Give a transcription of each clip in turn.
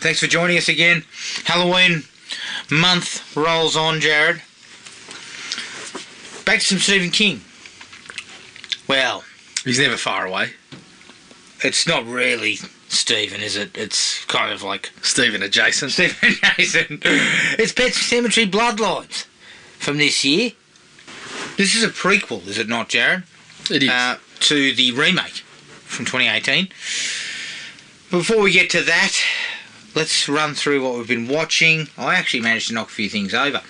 Thanks for joining us again. Halloween month rolls on, Jared. Back to some Stephen King. Well, he's never far away. It's not really Stephen, is it? It's kind of like Stephen adjacent. Stephen adjacent. It's Pet Sematary Bloodlines from this year. This is a prequel, is it not, Jared? It is. To the remake from 2018. Before we get to that, let's run through what we've been watching. I actually managed to knock a few things over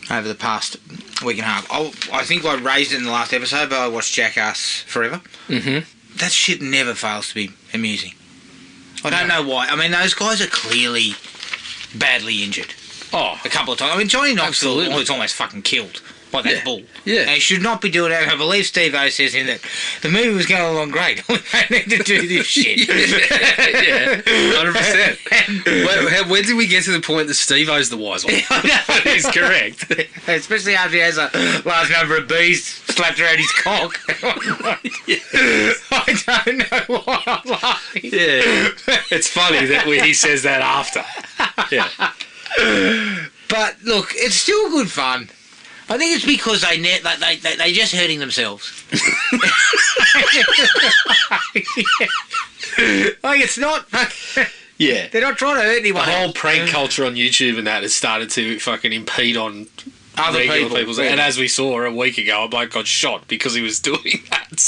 the past week and a half. I think I raised it in the last episode, but I watched Jackass Forever. Mm-hmm. That shit never fails to be amusing. I don't know why. I mean, those guys are clearly badly injured. Oh, a couple of times. I mean, Johnny Knoxville was almost fucking killed by that bull. Yeah. And he should not be doing that. I believe Steve-O says in that the movie was going along great. We don't need to do this shit. Yeah, 100%. When did we get to the point that Steve-O's the wise one? He's correct. Especially after he has a large number of bees slapped around his cock. I don't know why I'm laughing. Yeah. It's funny that he says that after. Yeah. But look, it's still good fun. I think it's because they're just hurting themselves. Like, it's not... Yeah. They're not trying to hurt anyone. The whole prank culture on YouTube and that has started to fucking impede on other people's... And as we saw a week ago, a bloke got shot because he was doing that.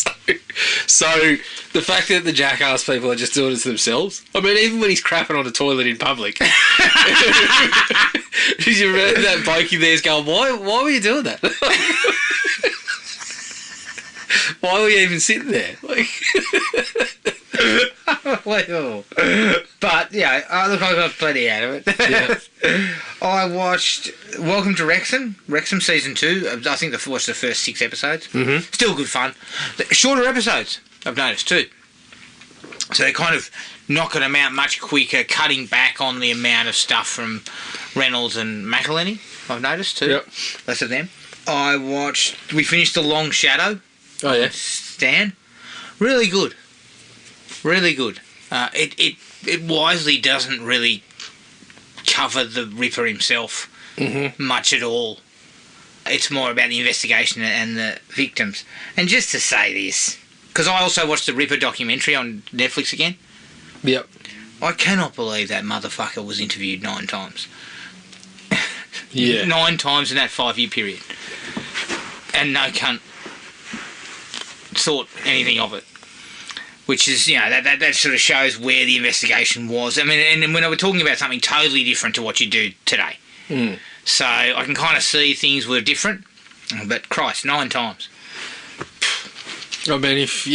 So the fact that the Jackass people are just doing it to themselves... I mean, even when he's crapping on a toilet in public... Did you remember that bloke there's going, why were you doing that? Why were you even sitting there? Like... Well, but yeah, look, I got plenty out of it. Yeah. I watched Welcome to Wrexham season 2. I think I watched the first 6 episodes. Mm-hmm. Still good fun. Shorter episodes, I've noticed too. So they're kind of knocking them out much quicker, cutting back on the amount of stuff from Reynolds and McElhenney, I've noticed too. Yep. Less of them. We finished The Long Shadow. Oh, yeah. Stan. Really good. Really good. It wisely doesn't really cover the Ripper himself much at all. It's more about the investigation and the victims. And just to say this, because I also watched the Ripper documentary on Netflix again. Yep. I cannot believe that motherfucker was interviewed 9 times. Yeah. 9 times in that 5-year period. And no cunt thought anything of it. Which is, that sort of shows where the investigation was. I mean, and when we're talking about something totally different to what you do today. Mm. So I can kind of see things were different. But Christ, 9 times. I mean, if,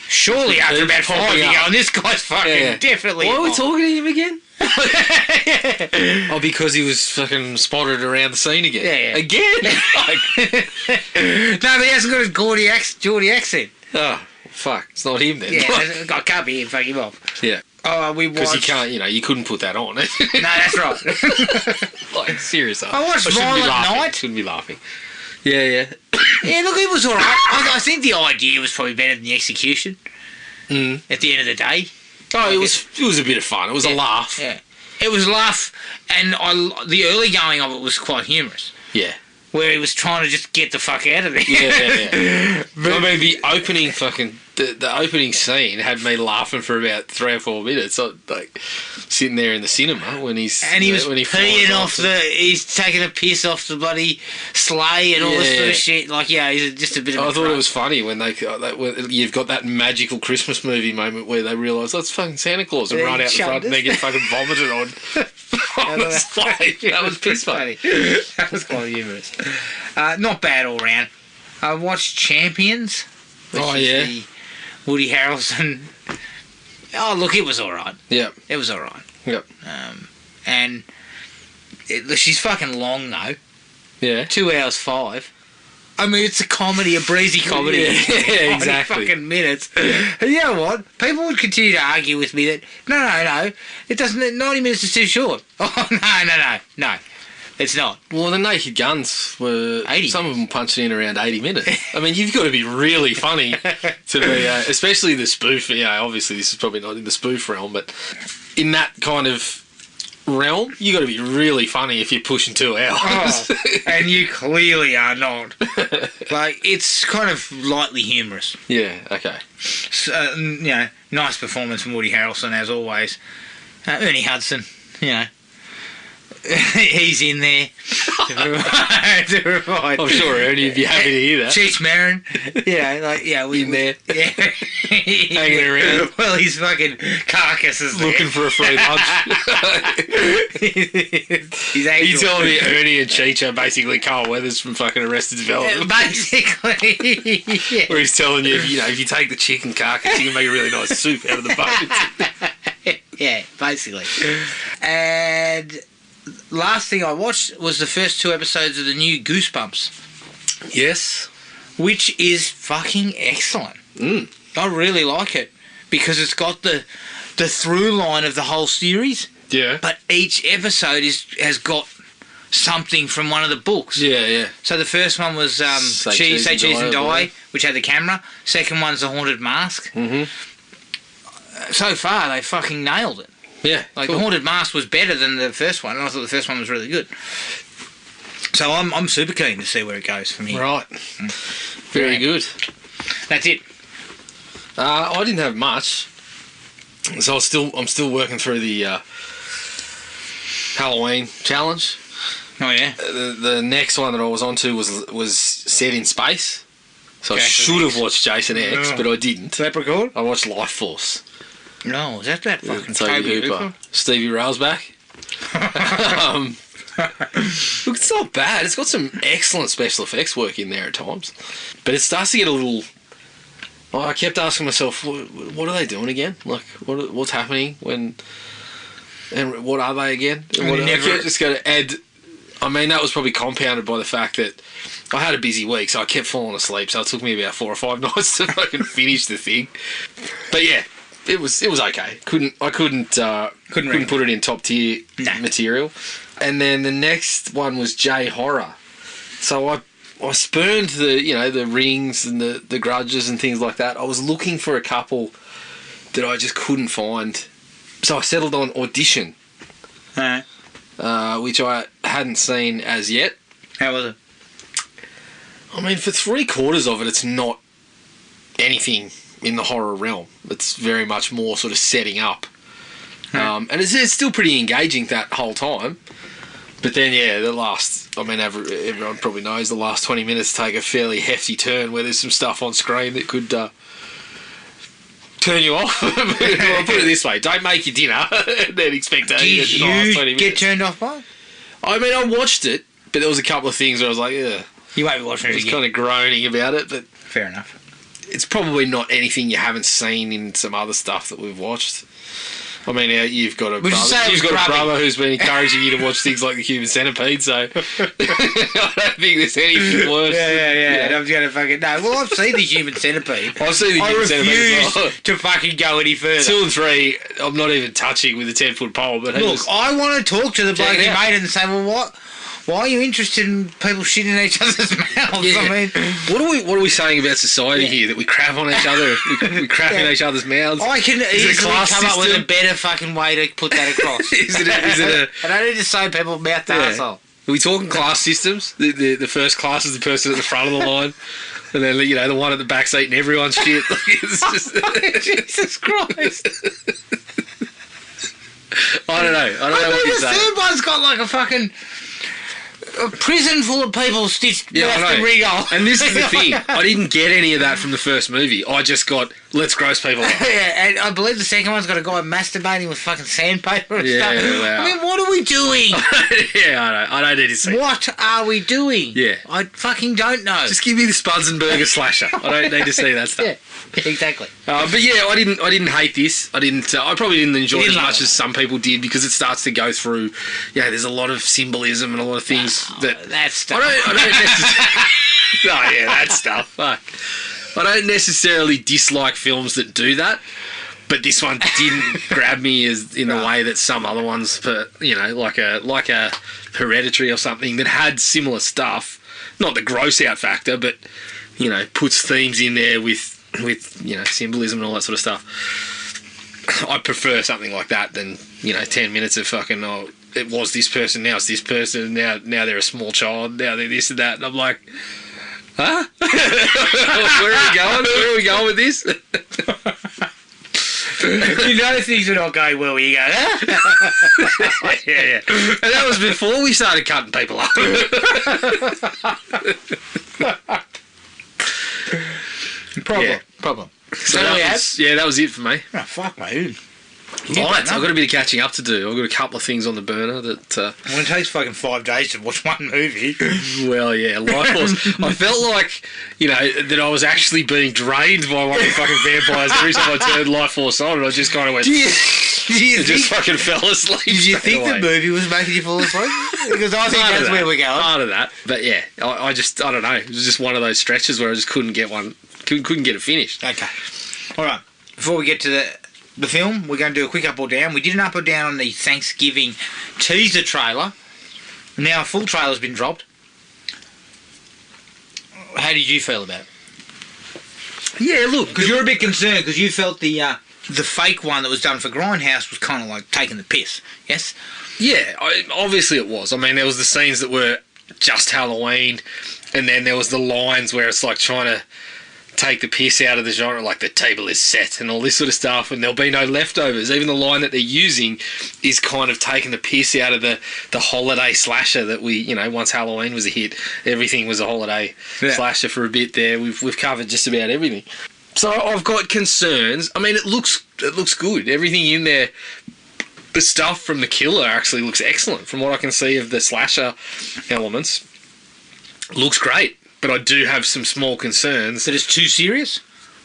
surely after about 5 you go, and this guy's fucking definitely... Why are we talking to him again? Oh, because he was fucking spotted around the scene again. Yeah. Again? No, but he hasn't got his Geordie accent. Oh, fuck. It's not him then. Yeah, I can't be him, fuck him off. Yeah. Oh, we watched... Because you can't, you couldn't put that on. No, that's right. Like, seriously. I watched Violent Night. Shouldn't be laughing. Yeah. Yeah, look, it was alright. I think the idea was probably better than the execution. At the end of the day. Oh, it was a bit of fun. It was a laugh. Yeah. It was a laugh, and the early going of it was quite humorous. Yeah. Where he was trying to just get the fuck out of there. Yeah. I mean, the opening the opening scene had me laughing for about 3 or 4 minutes. Like sitting there in the cinema when he's peeing off he's taking a piss off the bloody sleigh and all this sort of shit. Like, he's just a bit of. I thought it was funny when when you've got that magical Christmas movie moment where they realise that's fucking Santa Claus and run out the front and they get fucking vomited on. The sleigh. That was piss funny. That was quite humorous. Not bad all round. I watched Champions. The Woody Harrelson. Oh, look, it was all right. Yeah. It was all right. Yep. And she's fucking long, though. Yeah. 2 hours 5. I mean, it's a comedy, a breezy comedy. Yeah, exactly. Fucking minutes. And you know what? People would continue to argue with me that, no, it doesn't, 90 minutes is too short. Oh, no. It's not. Well, the Naked Guns were... 80. Some of them punched in around 80 minutes. I mean, you've got to be really funny to be... especially the spoof. Obviously this is probably not in the spoof realm, but in that kind of realm, you got to be really funny if you're pushing 2 hours. And you clearly are not. Like, it's kind of lightly humorous. Yeah, okay. So, nice performance from Woody Harrelson, as always. Ernie Hudson, he's in there to provide. I'm sure Ernie would be happy to hear that. Cheech Marin, we in there, hanging around. Well, his fucking carcass is looking for a free lunch. You telling me Ernie and Cheech are basically Carl Weathers from fucking Arrested Development? Basically, yeah. Where he's telling you, if you take the chicken carcass, you can make a really nice soup out of the bones. Yeah, basically. And last thing I watched was the first 2 episodes of the new Goosebumps. Yes. Which is fucking excellent. I really like it because it's got the through line of the whole series. Yeah. But each episode has got something from one of the books. Yeah, yeah. So the first one was Say Cheese and Die, which had the camera. Second one's The Haunted Mask. Mm-hmm. So far, they fucking nailed it. Yeah. Like, cool. The Haunted Mask was better than the first one, and I thought the first one was really good. So I'm super keen to see where it goes from here. Right. Very good. That's it. I didn't have much, so I'm still working through the Halloween challenge. Oh yeah. The next one that I was onto was set in space, so I should have watched Jason X, but I didn't. Leprechaun? I watched Life Force. No, is that fucking Toby Hooper? Stevie Rail's back. Look, it's not bad. It's got some excellent special effects work in there at times, but it starts to get a little. I kept asking myself, what are they doing again? Like, what's happening when? And what are they again? I kept just going to add. I mean, that was probably compounded by the fact that I had a busy week, so I kept falling asleep. So it took me about 4 or 5 nights to fucking finish the thing. But yeah, it was okay. I couldn't put it in top tier material. And then the next one was J Horror. So I spurned the Rings and the Grudges and things like that. I was looking for a couple that I just couldn't find. So I settled on Audition. Which I hadn't seen as yet. How was it? I mean, for 3/4 of it, it's not anything in the horror realm. It's very much more sort of setting up. And it's still pretty engaging that whole time. But then, the last... I mean, everyone probably knows the last 20 minutes take a fairly hefty turn where there's some stuff on screen that could... turn you off. I'll put it this way: don't make your dinner and then expect to eat it in the last 20 minutes. Get turned off by? I mean, I watched it, but there was a couple of things where I was like, yeah. You won't be watching it again. I was kind of groaning about it, but fair enough. It's probably not anything you haven't seen in some other stuff that we've watched. I mean, you've got a brother who's been encouraging you to watch things like The Human Centipede, so I don't think there's anything worse. Yeah. And I'm going to fucking... No, well, I've seen The Human Centipede. I've seen The Human Centipede as well. To fucking go any further. 2 and 3, I'm not even touching with a 10-foot pole. But look, I want to talk to the bloke who made it and say, well, why are you interested in people shitting in each other's mouths? Yeah. I mean, what are we saying about society here? That we crap on each other, we crap in each other's mouths. I can easily come up with a better fucking way to put that across. I don't need to say people mouth to arsehole. Are we talking class systems? The first class is the person at the front of the line, and then the one at the back seat and everyone's shit. It's just Jesus Christ. I don't know what you're saying. The third one's got like a fucking... a prison full of people stitched left and regal. And this is the thing. I didn't get any of that from the first movie. I just got, let's gross people out. Yeah, and I believe the second one's got a guy masturbating with fucking sandpaper and stuff. Wow. I mean, what are we doing? I don't need to see. What are we doing? Yeah. I fucking don't know. Just give me the Spuds and Burger slasher. I don't need to see that stuff. Yeah, exactly. But yeah, I didn't hate this. I probably didn't enjoy it as much as some people did because it starts to go through. Yeah, there's a lot of symbolism and a lot of things that stuff. I don't necessarily. That stuff. Fuck. I don't necessarily dislike films that do that, but this one didn't grab me as in the way that some other ones, like a Hereditary or something that had similar stuff. Not the gross out factor, but puts themes in there with symbolism and all that sort of stuff. I prefer something like that than 10 minutes of fucking, it was this person, now it's this person, now they're a small child, now they're this and that, and I'm like, huh? Where are we going with this? You know things are not going well when you go, huh? Yeah. And that was before we started cutting people up. Problem. So that was it for me. Oh, fuck, mate. Right, I've got a bit of catching up to do. I've got a couple of things on the burner that... Well, it takes fucking 5 days to watch one movie. Well, yeah, Life Force. I felt like, that I was actually being drained by one of the fucking vampires every time I turned Life Force on, and I just kind of went... just fucking fell asleep. Did you think the movie was making you fall asleep? Because I think that's where we're going. Part of that. But yeah, I don't know. It was just one of those stretches where I just couldn't get it finished. Okay. All right. Before we get to the film, we're going to do a quick up or down. We did an up or down on the Thanksgiving teaser trailer. Now a full trailer's been dropped. How did you feel about it? Yeah, look, because you're a bit concerned because you felt the fake one that was done for Grindhouse was kind of like taking the piss. Yes. Yeah, obviously it was. I mean, there was the scenes that were just Halloween, and then there was the lines where it's like trying to take the piss out of the genre, like the table is set and all this sort of stuff, and there'll be no leftovers. Even the line that they're using is kind of taking the piss out of the holiday slasher that we, once Halloween was a hit, everything was a holiday slasher for a bit there. We've covered just about everything. So I've got concerns. I mean, it looks good. Everything in there, the stuff from the killer actually looks excellent. From what I can see of the slasher elements, looks great. But I do have some small concerns. That it's too serious?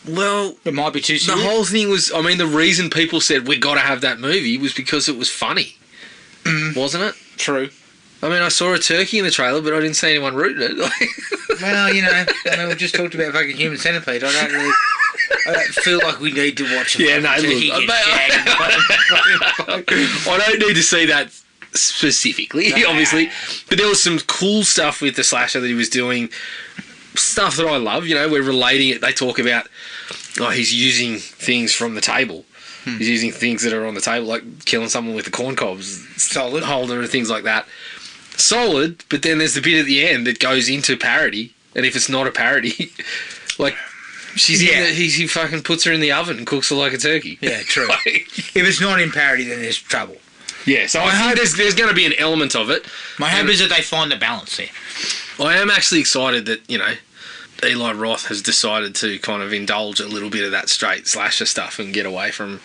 Well, it might be too serious. The whole thing was, the reason people said we got to have that movie was because it was funny. Wasn't it? True. I saw a turkey in the trailer, but I didn't see anyone rooting it. Well, we just talked about fucking Human Centipede. I don't feel like we need to watch a turkey get shagged. I don't need to see that specifically, obviously, but there was some cool stuff with the slasher that he was doing, stuff that I love. We're relating it. They talk about he's using things from the table. He's using things that are on the table, like killing someone with the corn cobs holder and things like that. Solid, but then there's the bit at the end that goes into parody, and if it's not a parody, like he fucking puts her in the oven and cooks her like a turkey. Yeah, true. If it's not in parody, then there's trouble. Yeah, so I think there's going to be an element of it. My hope is that they find the balance there. I am actually excited that, Eli Roth has decided to kind of indulge a little bit of that straight slasher stuff and get away from...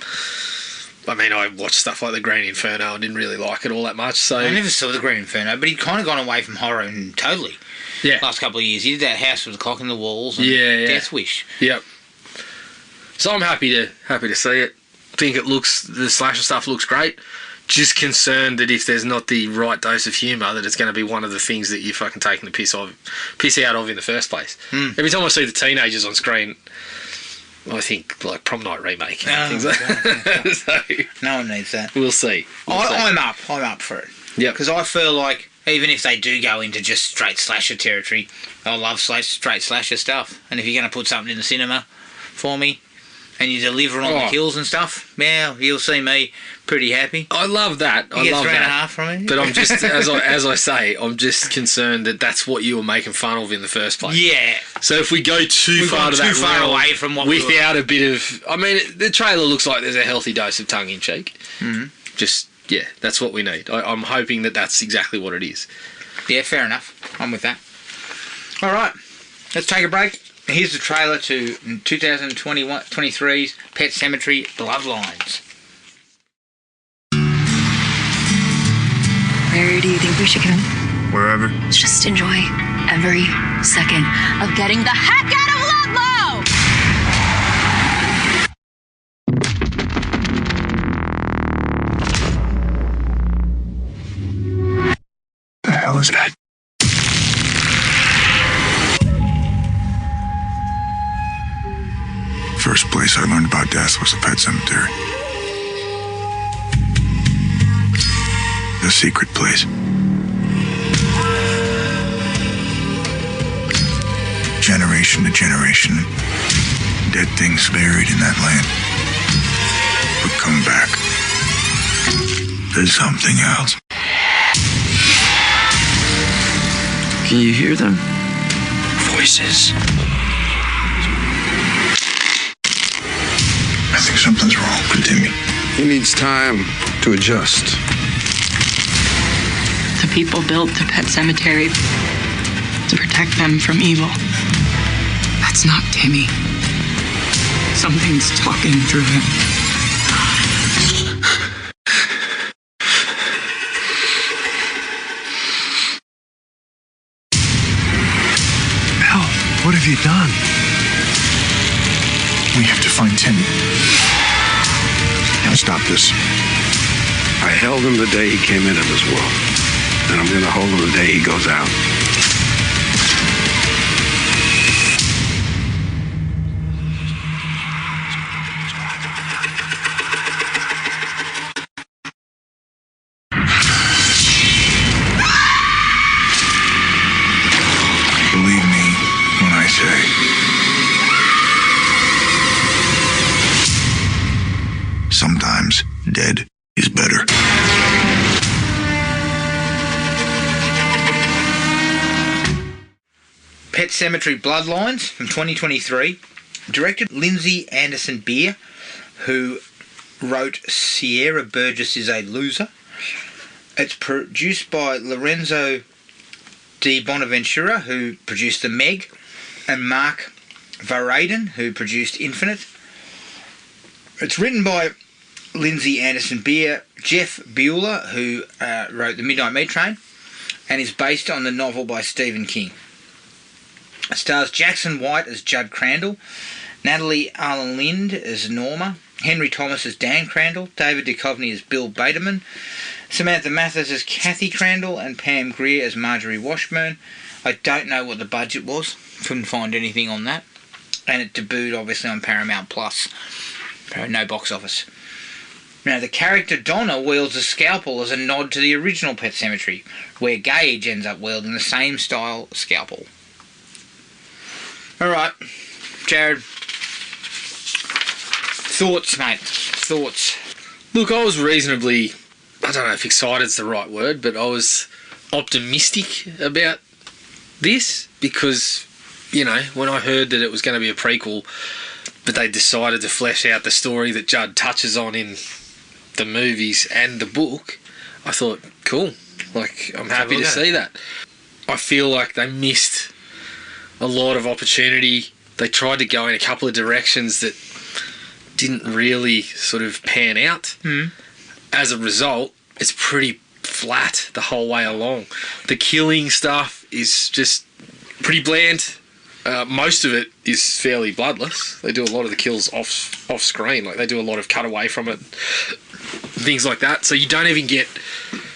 I watched stuff like The Green Inferno and didn't really like it all that much, so... I never saw The Green Inferno, but he'd kind of gone away from horror and totally. Yeah. Last couple of years. He did that House with the Clock in the Walls and Death Wish. Yep. So I'm happy to see it. Think the slasher stuff looks great. Just concerned that if there's not the right dose of humour, that it's going to be one of the things that you're fucking taking the piss out of in the first place. Every time I see the teenagers on screen, I think like Prom Night remake. Things like that. So, no one needs that. We'll see. I'm up for it. Yeah. Because I feel like even if they do go into just straight slasher territory, I love straight slasher stuff. And if you're going to put something in the cinema for me, and you deliver on the kills and stuff, you'll see me pretty happy. I love that. You get 3.5 from me. But I'm just, as I say, I'm just concerned that that's what you were making fun of in the first place. Yeah. So if we go too far away from what without a bit of... the trailer looks like there's a healthy dose of tongue-in-cheek. Mm-hmm. That's what we need. I'm hoping that that's exactly what it is. Yeah, fair enough. I'm with that. All right. Let's take a break. Here's the trailer to 2023's Pet Sematary Bloodlines. Where do you think we should go? Wherever. Just enjoy every second of getting the heck out of Ludlow! The hell is that? First place I learned about death was the pet cemetery. The secret place. Generation to generation, dead things buried in that land would come back. There's something else. Can you hear them? Voices. I think something's wrong with Timmy. He needs time to adjust. The people built the pet cemetery to protect them from evil. That's not Timmy. Something's talking through him. Hell, what have you done? We have to find Timmy. Now stop this. I held him the day he came into this world, and I'm going to hold him the day he goes out. Believe me when I say sometimes dead is better. Pet Sematary Bloodlines from 2023. Directed Lindsay Anderson Beer, who wrote Sierra Burgess is a Loser. It's produced by Lorenzo Di Bonaventura, who produced The Meg, and Mark Varaden, who produced Infinite. It's written by Lindsay Anderson Beer, Jeff Bueller, who wrote The Midnight Meat Train, and is based on the novel by Stephen King. It stars Jackson White as Judd Crandall, Natalie Arlen Lind as Norma, Henry Thomas as Dan Crandall, David Duchovny as Bill Baderman, Samantha Mathis as Kathy Crandall, and Pam Grier as Marjorie Washburn. I don't know what the budget was. Couldn't find anything on that. And it debuted obviously on Paramount Plus. No box office. Now, the character Donna wields a scalpel as a nod to the original Pet Sematary, where Gage ends up wielding the same style scalpel. Alright, Jared. Thoughts, mate. Thoughts. Look, I was reasonably, I don't know if excited's the right word, but I was optimistic about this because, you know, when I heard that it was going to be a prequel, but they decided to flesh out the story that Judd touches on in the movies and the book, I thought, cool. Like, I'm happy to see that. I feel like they missed a lot of opportunity. They tried to go in a couple of directions that didn't really sort of pan out. As a result, it's pretty flat the whole way along. The killing stuff is just pretty bland. Most of it is fairly bloodless. They do a lot of the kills off screen. Like, they do a lot of cut away from it, things like that. So you don't even get...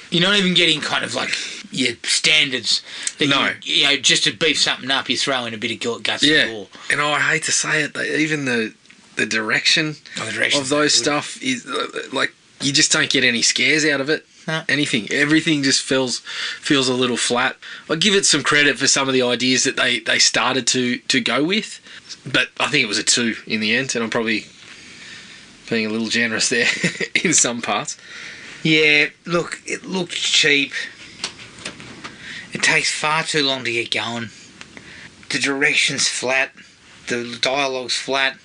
You're not even getting kind of like your standards. That no. You know, just to beef something up, you throw in a bit of guts and gore. And I hate to say it, even the direction of those stuff is like, you just don't get any scares out of it. Anything. Everything just feels a little flat. I give it some credit for some of the ideas that they started to go with, but I think it was a 2 in the end, and I'm probably being a little generous there in some parts. Yeah, look, it looked cheap. It takes far too long to get going. The direction's flat. The dialogue's flat.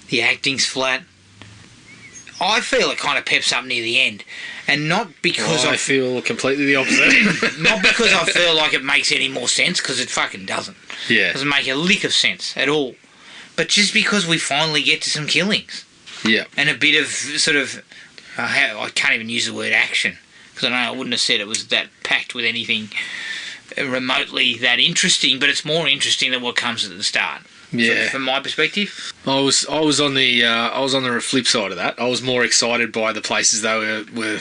The acting's flat. I feel it kind of peps up near the end. And not because I feel completely the opposite. Not because I feel like it makes any more sense, because it fucking doesn't. Yeah. It doesn't make a lick of sense at all. But just because we finally get to some killings. Yeah. And a bit of sort of... I can't even use the word action, because I know I wouldn't have said it was that packed with anything remotely that interesting, but it's more interesting than what comes at the start. Yeah. From my perspective, I was on the flip side of that. I was more excited by the places they were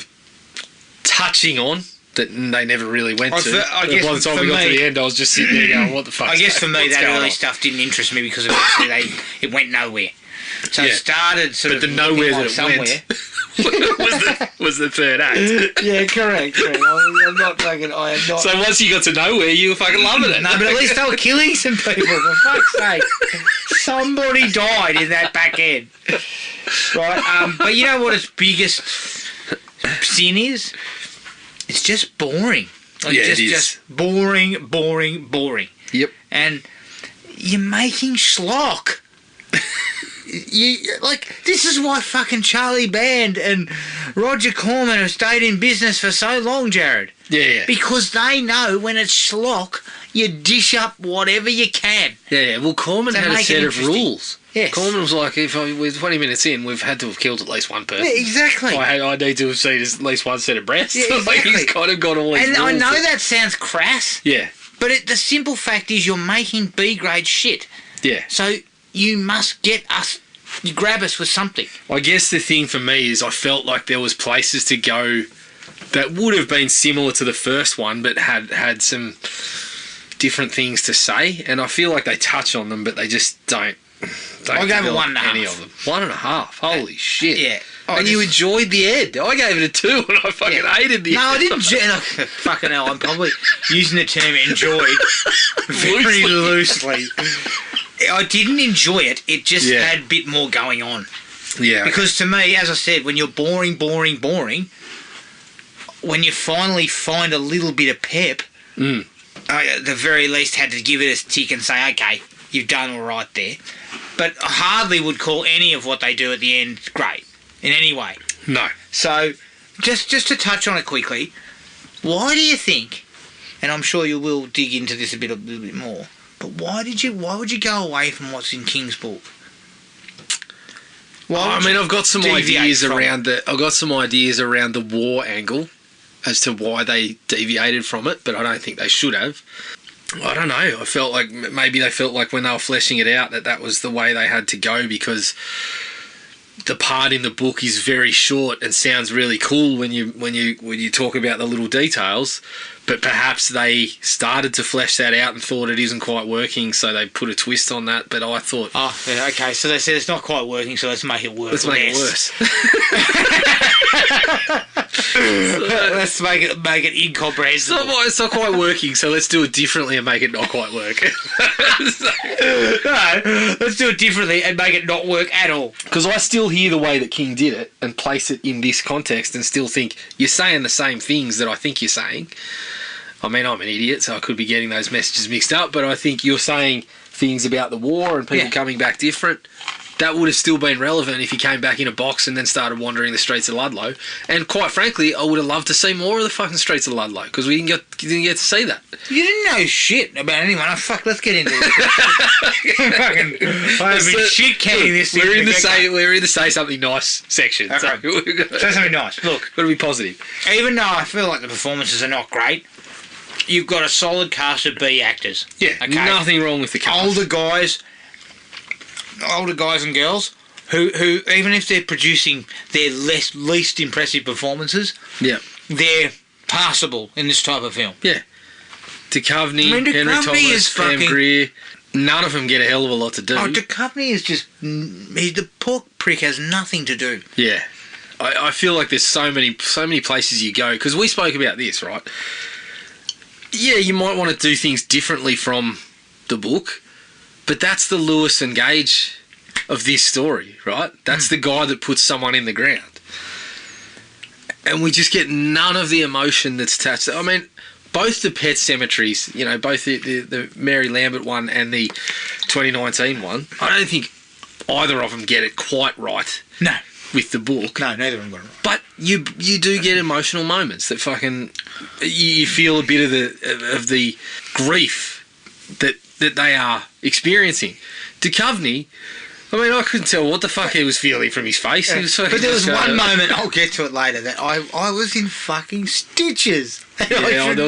touching on that they never really went to. I guess by the time we got to the end, I was just sitting there going, "What the fuck?" I guess for me, that early stuff didn't interest me because eventually it went nowhere. So it started sort but of the nowhere that it somewhere. Went was the third act. Yeah, correct. I'm not fucking. I am not. So once you got to nowhere, you were fucking loving it. No, but at least they were killing some people. For fuck's sake, somebody died in that back end, right? But you know what its biggest sin is, it's just boring. Like, Yeah, it is. Just boring. Yep. And you're making schlock. This is why fucking Charlie Band and Roger Corman have stayed in business for so long, Jared. Yeah. Because they know when it's schlock, you dish up whatever you can. Yeah. Well, Corman To had a make it set of interesting. rules. Yes. Corman was like, we're 20 minutes in, we've had to have killed at least one person. Yeah, exactly. I need to have seen at least one set of breasts. Yeah, exactly. He's kind of got all these And rules. I know that sounds crass, Yeah. but the simple fact is you're making B-grade shit. Yeah. So you must you grab us with something. I guess the thing for me is I felt like there was places to go that would have been similar to the first one, but had some different things to say, and I feel like they touch on them, but they just don't. I gave it develop 1.5. any of them. 1.5. Holy shit! Yeah. And you enjoyed the end. I gave it a 2, and I fucking hated the No, end. I didn't. Fucking hell, I'm probably using the term enjoyed very loosely. I didn't enjoy it. It just had a bit more going on. Yeah. Because to me, as I said, when you're boring, when you finally find a little bit of pep, I at the very least had to give it a tick and say, okay, you've done all right there. But I hardly would call any of what they do at the end great in any way. No. So, just to touch on it quickly, why do you think, and I'm sure you will dig into this a little bit more, but why would you go away from what's in King's book? I've got some deviate ideas from around the war angle as to why they deviated from it, but I don't think they should have. I don't know. I felt like maybe they felt like when they were fleshing it out that was the way they had to go, because the part in the book is very short and sounds really cool when you talk about the little details, but perhaps they started to flesh that out and thought it isn't quite working, so they put a twist on that. But I thought, Oh, yeah, okay. So they said it's not quite working, so let's make it work. let's make it worse. Let's make it incomprehensible. It's not quite working, so let's do it differently and make it not quite work. No, let's do it differently and make it not work at all. Because I still hear the way that King did it and place it in this context and still think you're saying the same things that I think you're saying. I mean, I'm an idiot, so I could be getting those messages mixed up, but I think you're saying things about the war and people coming back different. That would have still been relevant if he came back in a box and then started wandering the streets of Ludlow. And quite frankly, I would have loved to see more of the fucking streets of Ludlow, because we didn't get to see that. You didn't know shit about anyone. Oh, fuck, let's get into it. I've been shit canning this thing. We're in the say something nice section. Okay. So we've got Say something nice. Look, to be positive. even though I feel like the performances are not great, you've got a solid cast of B actors. Yeah, Okay? nothing wrong with the cast. Older guys and girls who even if they're producing their least impressive performances, Yeah. they're passable in this type of film. Yeah. Duchovny, I mean, Henry Duchovny Thomas, is Pam fucking- Grier. None of them get a hell of a lot to do. Oh, Duchovny is just... the poor prick has nothing to do. Yeah. I feel like there's so many places you go, because we spoke about this, right? Yeah, you might want to do things differently from the book, but that's the Lewis and Gage of this story, right? That's the guy that puts someone in the ground. And we just get none of the emotion that's attached. I mean, both the Pet Cemeteries, both the Mary Lambert one and the 2019 one, I don't think either of them get it quite right. No. With the book. No, neither of them got it right. But you do get emotional moments that fucking... You feel a bit of the grief that they are experiencing. Duchovny, I mean, I couldn't tell what the fuck he was feeling from his face. Yeah. He was fucking But there was just one moment, I'll get to it later, that I was in fucking stitches. Yeah, there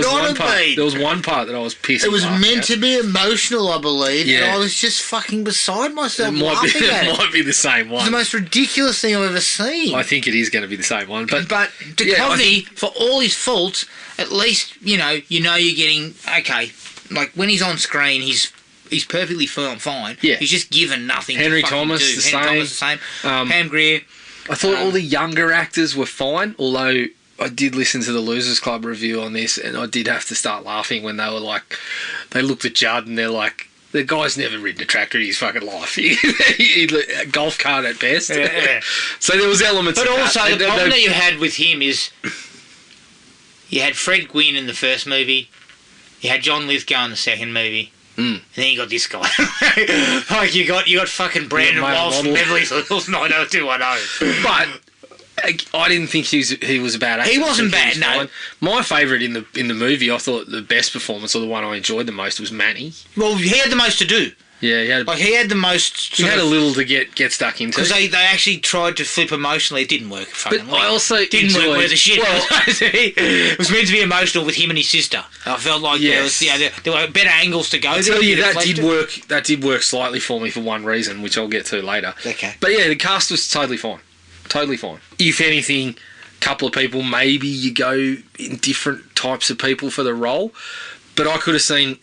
was one part that I was pissed. It was meant to be emotional, I believe, and Yeah. I was just fucking beside myself It might laughing be the same It's one. the most ridiculous thing I've ever seen. I think it is going to be the same one. But Duchovny, for all his faults, at least, you're getting, okay, like when he's on screen, he's perfectly fine. Yeah. He's just given nothing Henry to fucking Thomas, do. the Henry same. Thomas, the same. Pam Grier. I thought all the younger actors were fine, although I did listen to the Losers Club review on this, and I did have to start laughing when they were like, they looked at Judd and they're like, The guy's never ridden a tractor in his fucking life. He'd a golf cart at best. Yeah. So there was elements But of also, that. the problem that you had with him is you had Fred Gwynn in the first movie, you had John Lithgow in the second movie, and then you got this guy. Like, you got fucking Brandon Walsh from Beverly Hills 90210. But I didn't think he was a bad actor. He wasn't bad, no. Fine. My favourite in the movie, I thought the best performance, or the one I enjoyed the most, was Manny. Well, he had the most to do. Yeah, He had the most... He had a little to get stuck into. Because they actually tried to flip emotionally. It didn't work. But I also didn't enjoyed... work worth a shit. Well, it was meant to be emotional with him and his sister. I felt like there were better angles to go. I'll tell you, that did work. That did work slightly for me for one reason, which I'll get to later. Okay. But yeah, the cast was totally fine. Totally fine. If anything, a couple of people, maybe you go in different types of people for the role. But I could have seen,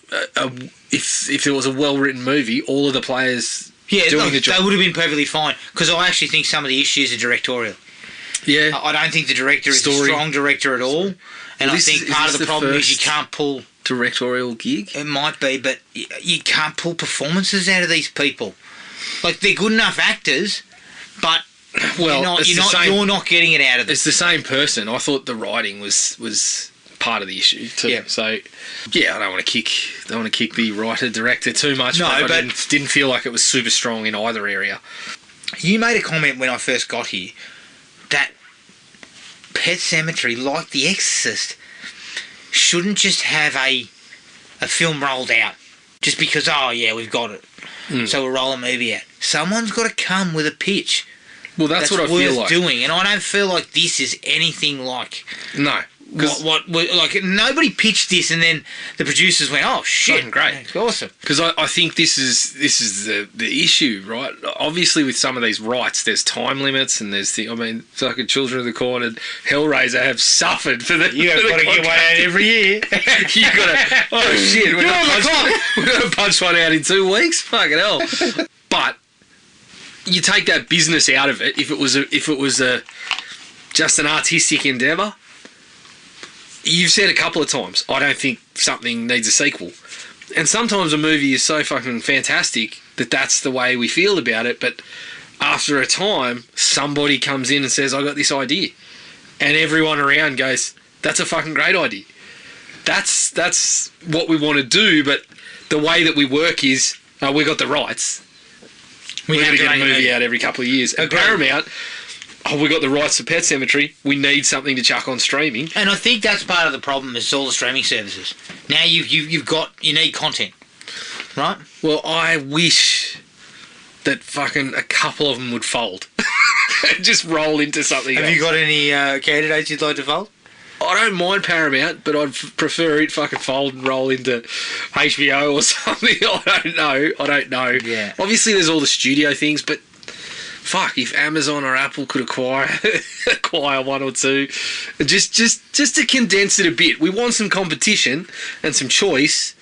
if it was a well-written movie, all of the players doing the job. They would have been perfectly fine. Because I actually think some of the issues are directorial. Yeah. I don't think the director is a strong director at all. And I think part of the problem is you can't pull... directorial gig? It might be, but you can't pull performances out of these people. Like, they're good enough actors, but... Well, you're not getting it out of them. It's the same person. I thought the writing was part of the issue too. Yeah. So, yeah, I don't want to kick the writer director too much. No, but I but didn't feel like it was super strong in either area. You made a comment when I first got here that Pet Sematary, like The Exorcist, shouldn't just have a film rolled out just because we've got it, so we'll roll a movie out. Someone's got to come with a pitch. Well, that's what I feel like doing, and I don't feel like this is anything like what like nobody pitched this, and then the producers went, "Oh shit, great, it's awesome." Because I think this is the issue, right? Obviously, with some of these rights, there's time limits, and there's fucking Children of the Corn and Hellraiser have suffered for the. You have got to get one out every year. You got to. Oh shit, we're going to punch one out in 2 weeks. Fucking hell, but. You take that business out of it. If it was just an artistic endeavour, you've said a couple of times, I don't think something needs a sequel. And sometimes a movie is so fucking fantastic that that's the way we feel about it. But after a time, somebody comes in and says, "I got this idea," and everyone around goes, "That's a fucking great idea." That's what we want to do. But the way that we work is, we got the rights. We're going to get a movie out every couple of years. And Paramount, we got the rights to Pet Sematary. We need something to chuck on streaming. And I think that's part of the problem is all the streaming services. Now you need content, right? Well, I wish that fucking a couple of them would fold. Just roll into something else. Have you got any candidates you'd like to fold? I don't mind Paramount, but I'd prefer it fucking fold and roll into HBO or something. I don't know. Yeah. Obviously, there's all the studio things, but fuck, if Amazon or Apple could acquire one or two, just to condense it a bit. We want some competition and some choice,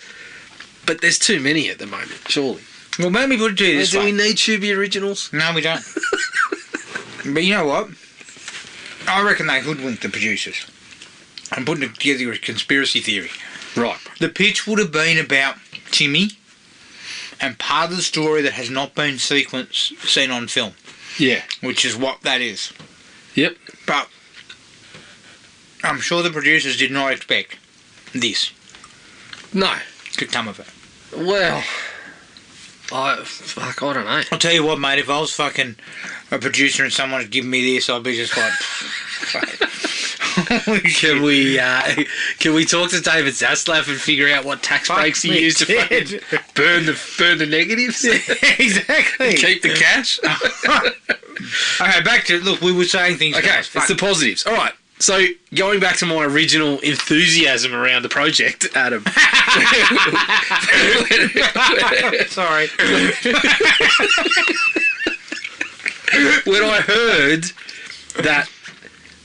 but there's too many at the moment, surely. Well, maybe we'll do this. Do we need Tubi originals? No, we don't. But you know what? I reckon they hoodwinked the producers. I'm putting together a conspiracy theory. Right. The pitch would have been about Timmy and part of the story that has not been seen on film. Yeah. Which is what that is. Yep. But I'm sure the producers did not expect this. No. Could come of it. Well, I don't know. I'll tell you what, mate, if I was fucking a producer and someone had given me this, I'd be just like... Can we talk to David Zaslav and figure out what tax breaks he used to fucking burn the negatives? Exactly. Keep the cash. Okay, back to look. We were saying things. Okay, it's the positives. All right. So going back to my original enthusiasm around the project, Adam. Sorry. When I heard that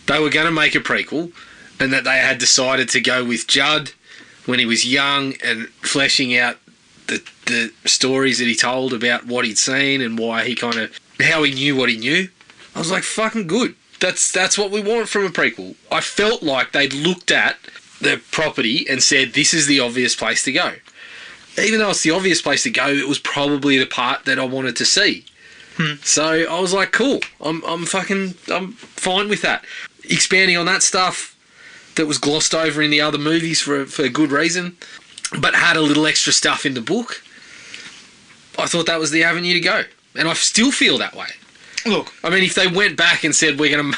they were going to make a prequel and that they had decided to go with Judd when he was young and fleshing out the stories that he told about what he'd seen and why how he knew what he knew, I was like, fucking good. That's what we want from a prequel. I felt like they'd looked at the property and said, this is the obvious place to go. even though it's the obvious place to go, it was probably the part that I wanted to see. So I was like, cool, I'm fine with that. Expanding on that stuff that was glossed over in the other movies for a good reason, but had a little extra stuff in the book. I thought that was the avenue to go, and I still feel that way. Look, I mean, if they went back and said we're gonna,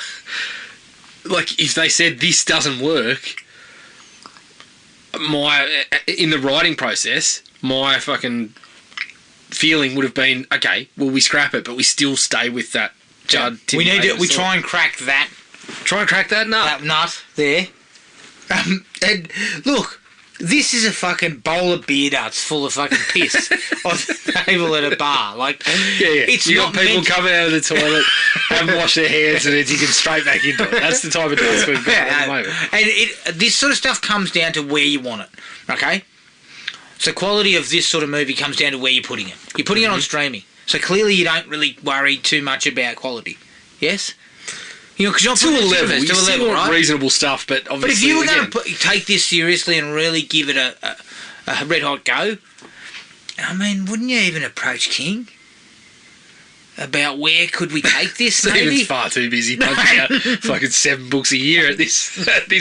like, if they said this doesn't work, in the writing process, my fucking feeling would have been, okay, well, we scrap it, but we still stay with that Judd. we need to. We try and crack that. Try and crack that nut. That nut there. And look, this is a fucking bowl of beer nuts full of fucking piss on the table at a bar. Like, it's you not got people meant coming out of the toilet, haven't washed their hands, and then you can straight back into it. That's the type of nuts we've got at the moment. And this sort of stuff comes down to where you want it. Okay. So quality of this sort of movie comes down to where you're putting it. You're putting it on streaming. So clearly you don't really worry too much about quality. Yes? You know, because you're to a level. You still want right? reasonable stuff, but obviously... But if you were going to take this seriously and really give it a red-hot go, I mean, wouldn't you even approach King about where could we take this, maybe? Steven's far too busy punching out fucking 7 books a year at this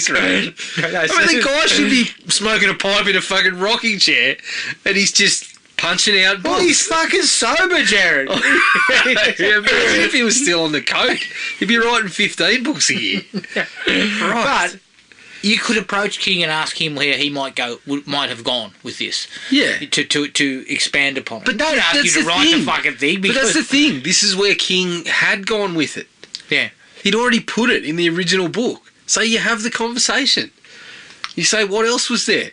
rate. I mean, the guy should be smoking a pipe in a fucking rocking chair, and he's just punching out books. Well, he's fucking sober, Jared. Imagine if he was still on the coke. He'd be writing 15 books a year. Right. But you could approach King and ask him where he might have gone with this. Yeah. To expand upon it. But don't ask you to write the fucking thing. But that's the thing. This is where King had gone with it. Yeah. He'd already put it in the original book. So you have the conversation. You say, what else was there?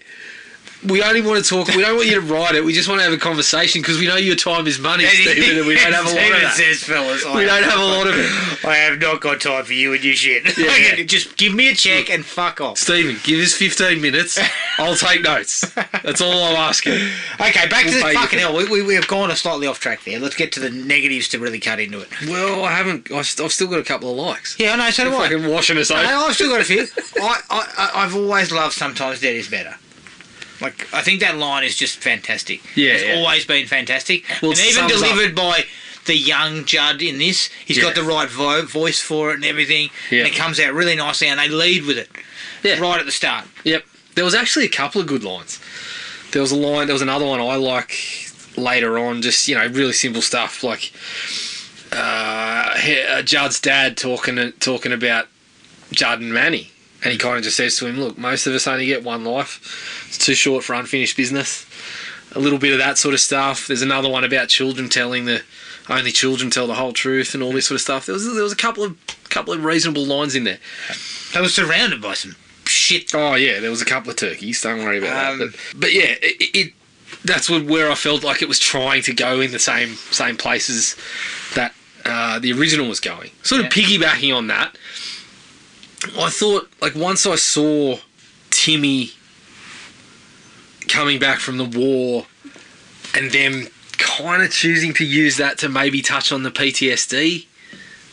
We only want to talk. We don't want you to write it. We just want to have a conversation because we know your time is money, Stephen, and we don't have a lot of that. Says, fellas, we don't have a lot of it. I have not got time for you and your shit. Yeah. Just give me a check and fuck off. Stephen, give us 15 minutes. I'll take notes. That's all I'm asking. Okay, back to the fucking hell. We have gone slightly off track there. Let's get to the negatives to really cut into it. Well, I haven't. I've still got a couple of likes. Yeah, I know. So do I. Fucking washing us out. I've still got a few. I've always loved Sometimes Dead Is Better. Like, I think that line is just fantastic. Yeah, it's always been fantastic. Well, and even delivered by the young Judd in this. He's got the right voice for it and everything. Yeah. And it comes out really nicely and they lead with it. Yeah. Right at the start. Yep. There was actually a couple of good lines. There was another one I like later on, just, you know, really simple stuff, like Judd's dad talking about Judd and Manny. And he kind of just says to him, look, most of us only get one life. It's too short for unfinished business. A little bit of that sort of stuff. There's another one about children only children tell the whole truth and all this sort of stuff. There was a couple of reasonable lines in there. I was surrounded by some shit. Oh, yeah, there was a couple of turkeys. Don't worry about that. But yeah, that's where I felt like it was trying to go in the same places that the original was going. Sort of piggybacking on that, I thought, like, once I saw Timmy coming back from the war and them kind of choosing to use that to maybe touch on the PTSD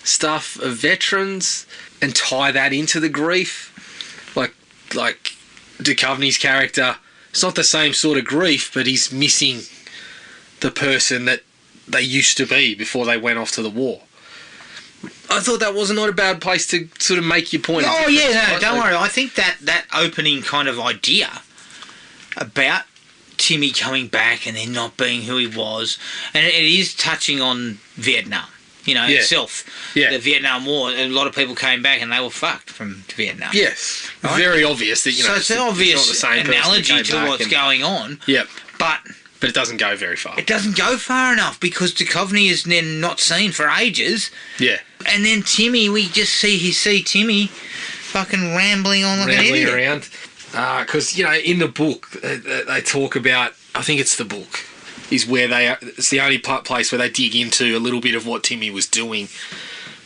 stuff of veterans and tie that into the grief, like Duchovny's character, it's not the same sort of grief, but he's missing the person that they used to be before they went off to the war. I thought that was not a bad place to sort of make your point. Oh, yeah, no, don't worry. I think that opening kind of idea about Timmy coming back and then not being who he was, and it is touching on Vietnam, itself. Yeah. The Vietnam War, a lot of people came back and they were fucked from Vietnam. Yes. Right? Very obvious that, so it's an obvious analogy to what's going on. Yep. But it doesn't go very far. It doesn't go far enough because Duchovny is then not seen for ages. Yeah. And then Timmy, we just see Timmy fucking rambling on like an idiot. Around. Because, in the book, they talk about, I think it's the book, is where it's the only place where they dig into a little bit of what Timmy was doing.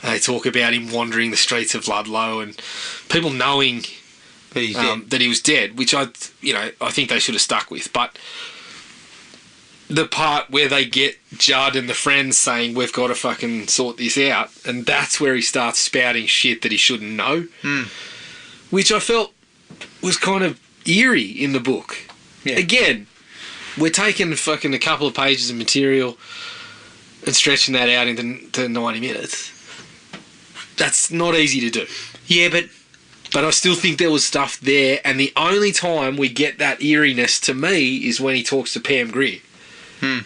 They talk about him wandering the streets of Ludlow and people knowing that he was dead, which I think they should have stuck with. But the part where they get Judd and the friends saying, we've got to fucking sort this out, and that's where he starts spouting shit that he shouldn't know, which I felt was kind of eerie in the book. Yeah. Again, we're taking fucking a couple of pages of material and stretching that out into 90 minutes. That's not easy to do. Yeah, but I still think there was stuff there, and the only time we get that eeriness to me is when he talks to Pam Grier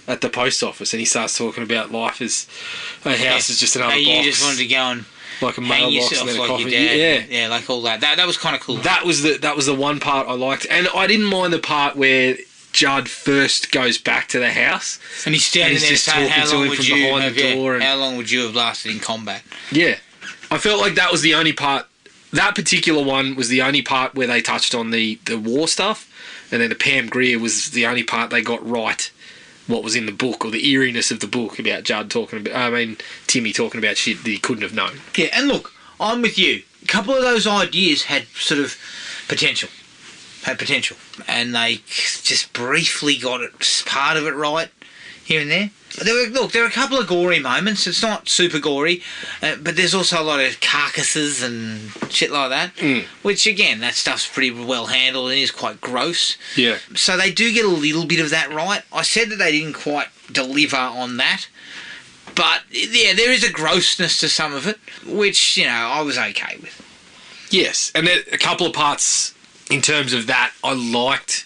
at the post office, and he starts talking about life as a house is just another box. You just wanted to go and like a hang mailbox yourself and then a like coffee. your dad. Yeah, like all that. That was kind of cool. That was the one part I liked, and I didn't mind the part where Judd first goes back to the house, and he's standing there just saying, talking "How to long him would from you behind have? the door and- How long would you have lasted in combat?" Yeah, I felt like that was the only part. That particular one was the only part where they touched on the war stuff, and then the Pam Grier was the only part they got right. What was in the book, or the eeriness of the book about Judd talking about, Timmy talking about shit that he couldn't have known. Yeah, and look, I'm with you. A couple of those ideas had sort of potential. And they just briefly got part of it right here and there. There were a couple of gory moments. It's not super gory, but there's also a lot of carcasses and shit like that, which, again, that stuff's pretty well handled and is quite gross. Yeah. So they do get a little bit of that right. I said that they didn't quite deliver on that, but, yeah, there is a grossness to some of it, which, I was okay with. Yes, and there, a couple of parts in terms of that I liked.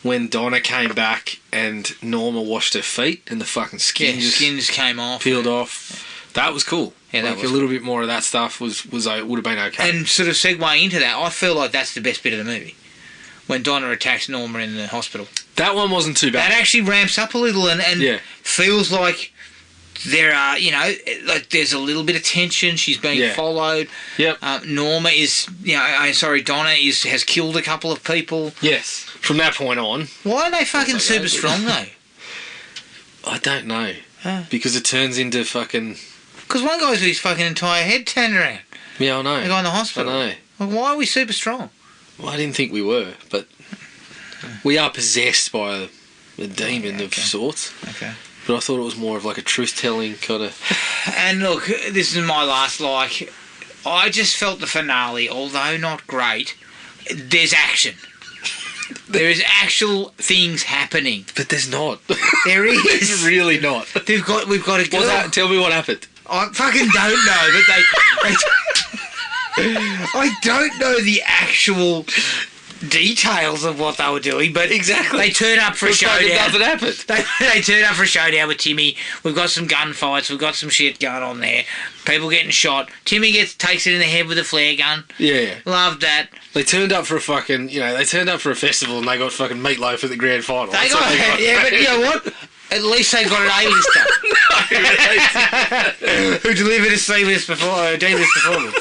When Donna came back and Norma washed her feet and the fucking skin just came off, peeled off, that was cool. Yeah, that was a little bit more of that stuff would have been okay. And sort of segue into that, I feel like that's the best bit of the movie, when Donna attacks Norma in the hospital. That one wasn't too bad. That actually ramps up a little and feels like there are, like there's a little bit of tension. She's being followed. Yep. Norma is, Donna has killed a couple of people. Yes. From that point on. Why are they fucking super strong, though? I don't know. Because it turns into fucking... Because one guy's with his fucking entire head turned around. Yeah, I know. The guy in the hospital. I know. Like, why are we super strong? Well, I didn't think we were, but we are possessed by a demon of sorts. Okay. But I thought it was more of like a truth-telling kind of... And look, this is my last like. I just felt the finale, although not great, there's action. There is actual things happening. But there's not. There is. There's really not. We've got a girl. Tell me what happened. I fucking don't know, but I don't know the actual details of what they were doing, but exactly they turn up for a showdown. Nothing happened. They turn up for a showdown with Timmy. We've got some gunfights. We've got some shit going on there. People getting shot. Timmy takes it in the head with a flare gun. Yeah. Loved that. They turned up for a fucking, they turned up for a festival and they got fucking Meatloaf at the grand final. They got. Yeah, but you know what? At least they got an A-lister. Who delivered a C-list D-list performance.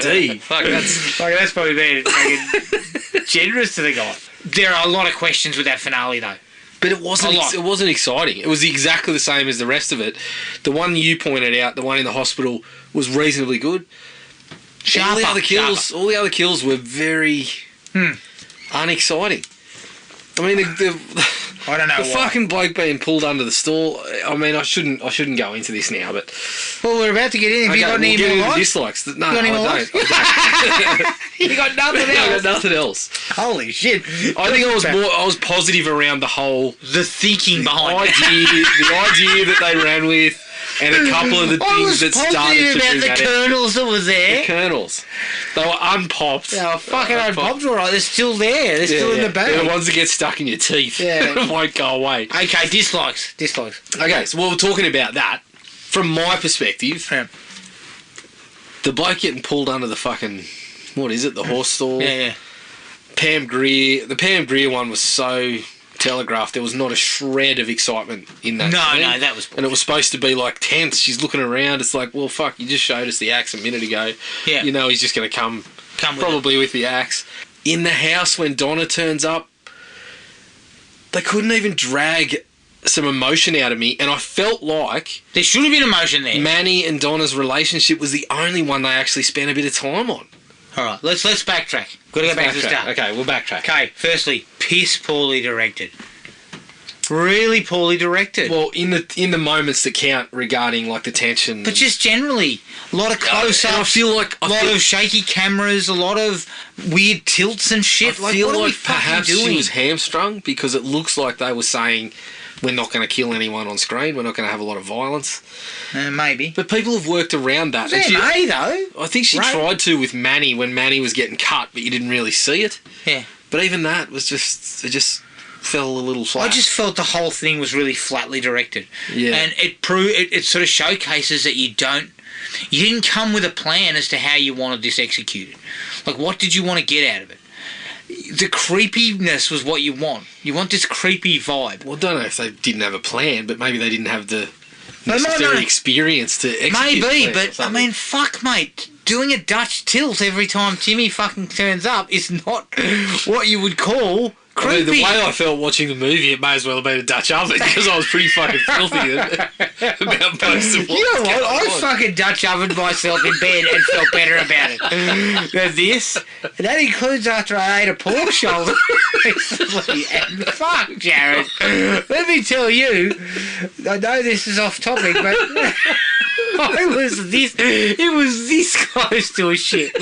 D. Fuck, that's probably being fucking generous to the guy. There are a lot of questions with that finale, though. But it wasn't exciting. It was exactly the same as the rest of it. The one you pointed out, the one in the hospital, was reasonably good. All the other kills were very unexciting. I mean, I don't know the fucking bloke being pulled under the stall. I mean, I shouldn't go into this now, but well, we're about to get in. Have you got any more dislikes? No, I don't. You got nothing else. I got nothing else. Holy shit! I think I was positive around the whole thinking behind the idea that they ran with, and a couple of the things that started to about do the kernels that were there. The kernels. They were unpopped. They were fucking unpopped, all right. They're still there. They're still in the bag. They're the ones that get stuck in your teeth. Yeah. Won't go away. Okay, dislikes. Okay, so we're talking about that. From my perspective, the bloke getting pulled under the fucking, what is it, the horse stall? Yeah. The Pam Grier one was so telegraphed. There was not a shred of excitement in that. No, that was bullshit. And it was supposed to be like tense. She's looking around. It's like, well, fuck, you just showed us the axe a minute ago. Yeah. He's just going to come probably with the axe. In the house when Donna turns up, they couldn't even drag some emotion out of me, and I felt like there should have been emotion there. Manny and Donna's relationship was the only one they actually spent a bit of time on. All right, let's backtrack. Got to go back to the start. Okay, we'll backtrack. Okay, firstly, piss poorly directed. Really poorly directed. Well, in the moments that count regarding like the tension, But just generally, a lot of close-ups, and I feel like a lot of shaky cameras, a lot of weird tilts and shit. I feel what are we like fucking perhaps doing? she was hamstrung because it looks like they were saying, we're not going to kill anyone on screen, we're not going to have a lot of violence. Maybe. But people have worked around that. Was there May, though? I think she Right. tried to with Manny when Manny was getting cut, but you didn't really see it. Yeah. But even that was just, it just fell a little flat. I just felt the whole thing was really flatly directed. Yeah. And it sort of showcases that you didn't come with a plan as to how you wanted this executed. Like, what did you want to get out of it? The creepiness was what you want. You want this creepy vibe. Well, I don't know if they didn't have a plan, but maybe they didn't have the They might necessary not. experience to execute Maybe, the plan or but I something. mean, fuck, mate. Doing a Dutch tilt every time Timmy fucking turns up is not what you would call I mean, creepy. the way I felt watching the movie, it may as well have been a Dutch oven because I was pretty fucking filthy about most of what You know was what? going I on. fucking Dutch ovened myself in bed and felt better about it than this. And that includes after I ate a pork shoulder recently. And fuck, Jared. Let me tell you, I know this is off topic, but it was this close to a shit.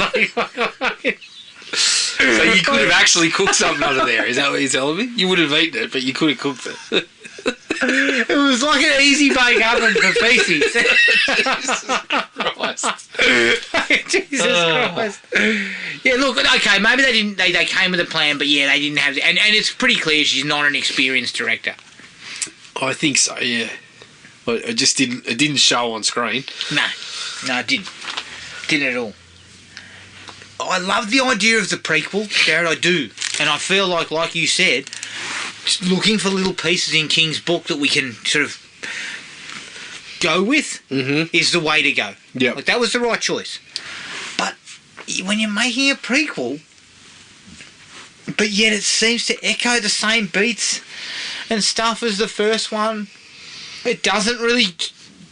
So you could have actually cooked something under there. Is that what you're telling me? You would have eaten it, but you could have cooked it. It was like an easy bake oven for feces. Jesus Christ. Yeah, look, okay, maybe they didn't. They came with a plan, but yeah, they didn't have. And it's pretty clear she's not an experienced director. I think so. Yeah. But it just didn't. It didn't show on screen. No, it didn't at all. I love the idea of the prequel, Jared. I do, and I feel like you said, just looking for little pieces in King's book that we can sort of go with is the way to go. Yeah. Like, that was the right choice. But when you're making a prequel, but yet it seems to echo the same beats and stuff as the first one, it doesn't really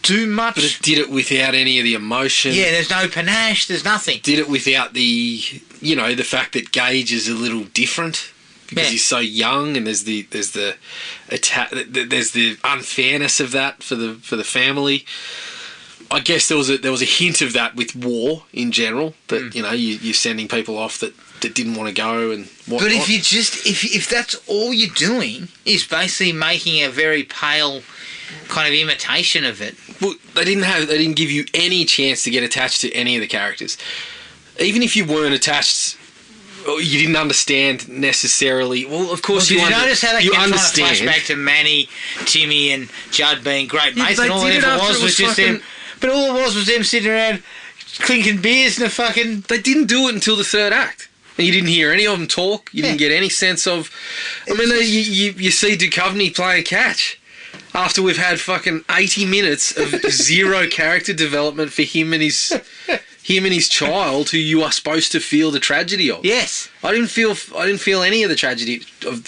do much. But it did it without any of the emotion. Yeah, there's no panache, there's nothing. Did it without the, the fact that Gage is a little different because he's so young, and there's the unfairness of that for the family. I guess there was a hint of that with war in general, that you're sending people off that didn't want to go and whatnot. But if you if that's all you're doing is basically making a very pale kind of imitation of it. Well, they didn't give you any chance to get attached to any of the characters. Even if you weren't attached, or you didn't understand necessarily. Well, of course Did you notice how they kept trying to understand. flash back to Manny, Timmy, and Judd being great mates, they and all did it it ever after was it was just them. But all it was them sitting around clinking beers and a fucking. They didn't do it until the third act. And you didn't hear any of them talk. You didn't get any sense of. I mean, you see Duchovny playing catch after we've had fucking 80 minutes of zero character development for him and his child, who you are supposed to feel the tragedy of. Yes. I didn't feel any of the tragedy of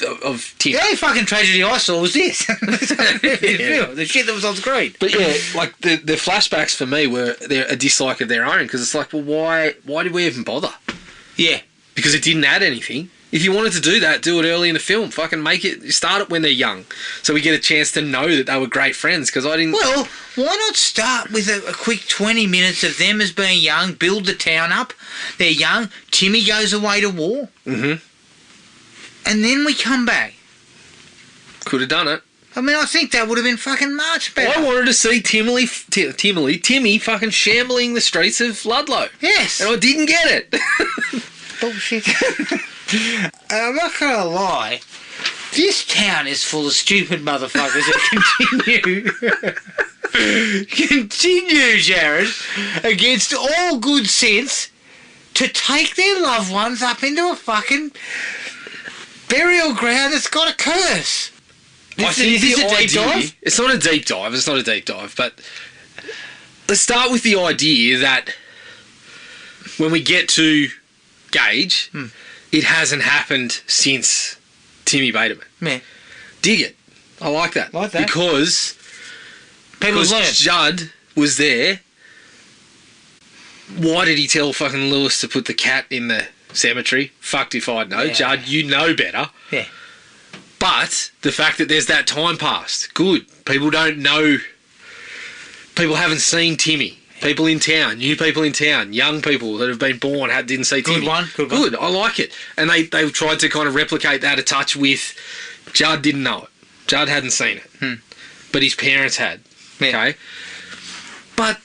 Tim. The only fucking tragedy I saw was this. The shit that was on screen. But yeah, like the flashbacks for me were a dislike of their own, because it's like, well, why did we even bother? Yeah. Because it didn't add anything. If you wanted to do that, do it early in the film. Fucking start it when they're young, so we get a chance to know that they were great friends. Because I didn't. Well, why not start with a quick 20 minutes of them as being young, build the town up. They're young. Timmy goes away to war. And then we come back. Could have done it. I mean, I think that would have been fucking much better. I wanted to see Timmy fucking shambling the streets of Ludlow. Yes. And I didn't get it. Bullshit. And I'm not gonna lie, this town is full of stupid motherfuckers that continue, Jared, against all good sense, to take their loved ones up into a fucking burial ground that's got a curse. I think Is this a deep dive? It's not a deep dive, but let's start with the idea that when we get to Gage, it hasn't happened since Timmy Bateman. Yeah. Dig it. I like that. Like that. Because Learn. Judd was there. Why did he tell fucking Lewis to put the cat in the cemetery? Fucked if I'd know. Yeah. Judd, you know better. Yeah. But the fact that there's that time passed, good. People don't know. People haven't seen Timmy. People in town, new people in town, young people that have been born didn't see Timmy. Good one. I like it. And they've tried to kind of replicate that a touch with Judd didn't know it. Judd hadn't seen it. But his parents had. Yeah. Okay? But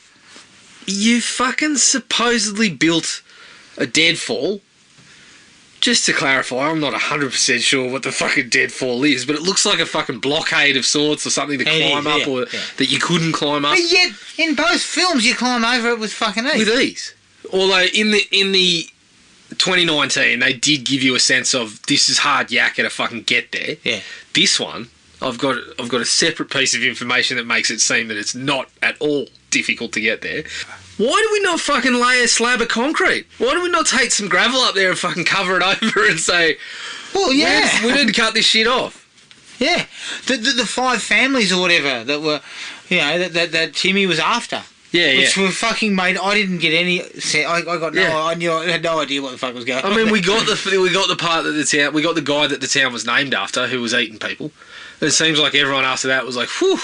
you fucking supposedly built a deadfall. Just to clarify, I'm not 100% sure what the fucking deadfall is, but it looks like a fucking blockade of sorts or something to climb up or that you couldn't climb up. But yet, in both films, you climb over it with fucking ease. With ease. Although in the 2019, they did give you a sense of this is hard yakka to fucking get there. Yeah. This one, I've got a separate piece of information that makes it seem that it's not at all difficult to get there. Why do we not fucking lay a slab of concrete? Why do we not take some gravel up there and fucking cover it over and say, well, yeah, we need to cut this shit off? Yeah. The 5 families or whatever that were, you know, that Timmy was after. Yeah, Which were fucking made. I didn't get any. I got no. Yeah. I had no idea what the fuck was going on. I mean, we got the part that the town. We got the guy that the town was named after, who was eating people. It seems like everyone after that was like, "Whew,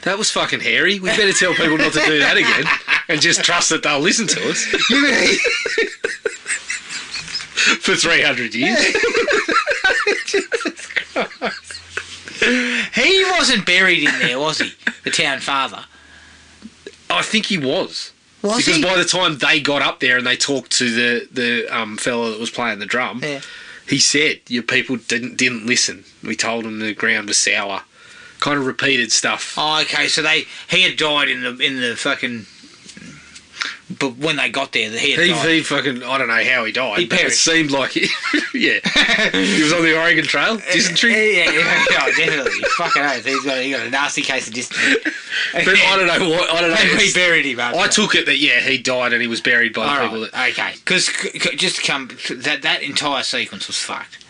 that was fucking hairy. We better tell people not to do that again, and just trust that they'll listen to us." For 300 years. Jesus Christ. He wasn't buried in there, was he? The town father. I think he was. Was because he? by the time they got up there and they talked to the fellow that was playing the drum, he said, "Your people didn't listen. We told them the ground was sour." Kind of repeated stuff. Oh, okay. So he had died in the fucking. But when they got there, he had died. He fucking, I don't know how he died. He perished. It seemed like, yeah. He was on the Oregon Trail, dysentery. Yeah, definitely. Fucking oath. He got a nasty case of dysentery. But I don't know what. I don't know. He buried him. I took it that he died and he was buried by the people that. Okay, because just to come that entire sequence was fucked.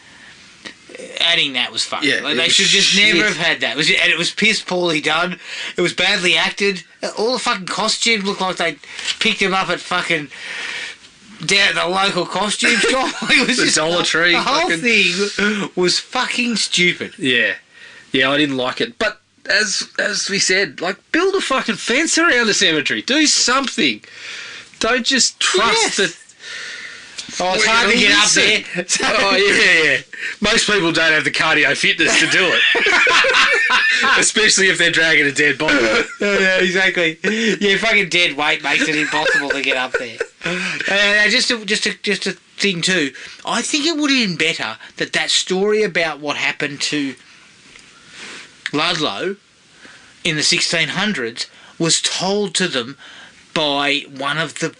Adding that was fucked. Yeah, like, they should just never have had that. And it was piss poorly done. It was badly acted. All the fucking costumes looked like they picked him up at fucking down at the local costume shop. It was the just, Dollar Tree. The whole thing was fucking stupid. Yeah, I didn't like it. But as we said, like, build a fucking fence around the cemetery. Do something. Don't just trust that. Oh, it's hard to get up there. Oh, yeah. Most people don't have the cardio fitness to do it. Especially if they're dragging a dead body. Yeah, exactly. Yeah, fucking dead weight makes it impossible to get up there. Just a thing too. I think it would have been better that story about what happened to Ludlow in the 1600s was told to them by one of the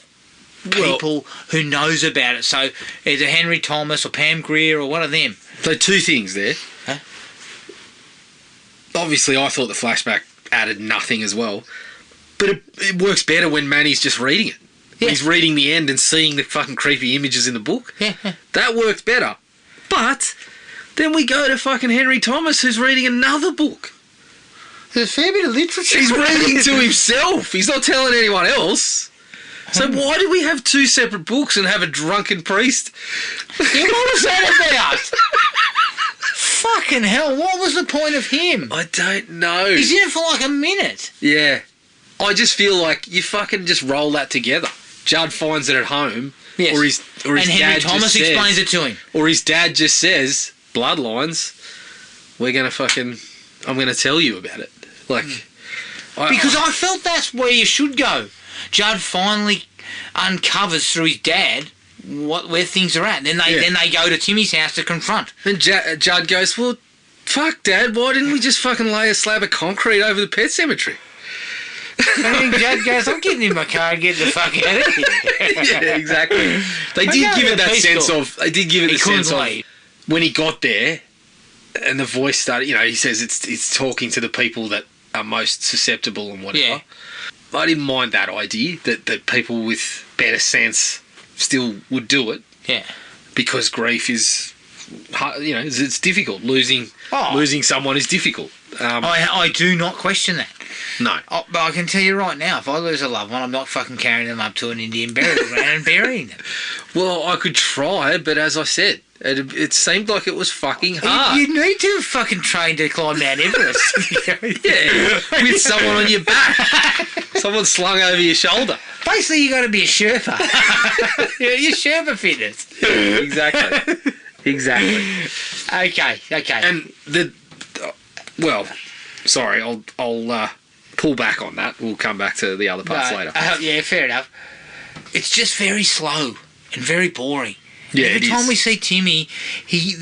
people who knows about it. So either Henry Thomas or Pam Grier or one of them. So 2 things there. Huh? Obviously, I thought the flashback added nothing as well. But it works better when Manny's just reading it. Yeah. He's reading the end and seeing the fucking creepy images in the book. Yeah. That works better. But then we go to fucking Henry Thomas, who's reading another book. There's a fair bit of literature. He's reading to himself. He's not telling anyone else. So why do we have 2 separate books and have a drunken priest? Yeah, what was that about? Fucking hell, what was the point of him? I don't know. He's in it for like a minute. Yeah. I just feel like you fucking just roll that together. Judd finds it at home. Yes. Or his and Henry dad Thomas just explains says, it to him. Or his dad just says, Bloodlines, I'm going to tell you about it. Like... Because I felt that's where you should go. Judd finally uncovers through his dad where things are at. Then they go to Timmy's house to confront. Then Judd goes, "Well, fuck, Dad, why didn't we just fucking lay a slab of concrete over the pet cemetery?" And then Judd goes, "I'm getting in my car and getting the fuck out of here." Yeah, exactly. They did give it that sense of. They did give it the sense of when he got there, and the voice started. You know, he says it's talking to the people that are most susceptible and whatever. Yeah. I didn't mind that idea that people with better sense still would do it. Yeah. Because grief is, you know, it's difficult. Losing someone is difficult. I do not question that. No. Oh, but I can tell you right now, if I lose a loved one, I'm not fucking carrying them up to an Indian burial ground and burying them. Well, I could try, but as I said, it seemed like it was fucking hard. You need to fucking train to climb Mount Everest. Yeah, with someone on your back. Someone slung over your shoulder. Basically, you got to be a Sherpa. Your Sherpa fitness. Exactly. Exactly. Okay. And well, sorry, I'll pull back on that. We'll come back to the other parts later. Yeah, fair enough. It's just very slow and very boring. Yeah, Every it time is. we see Timmy, he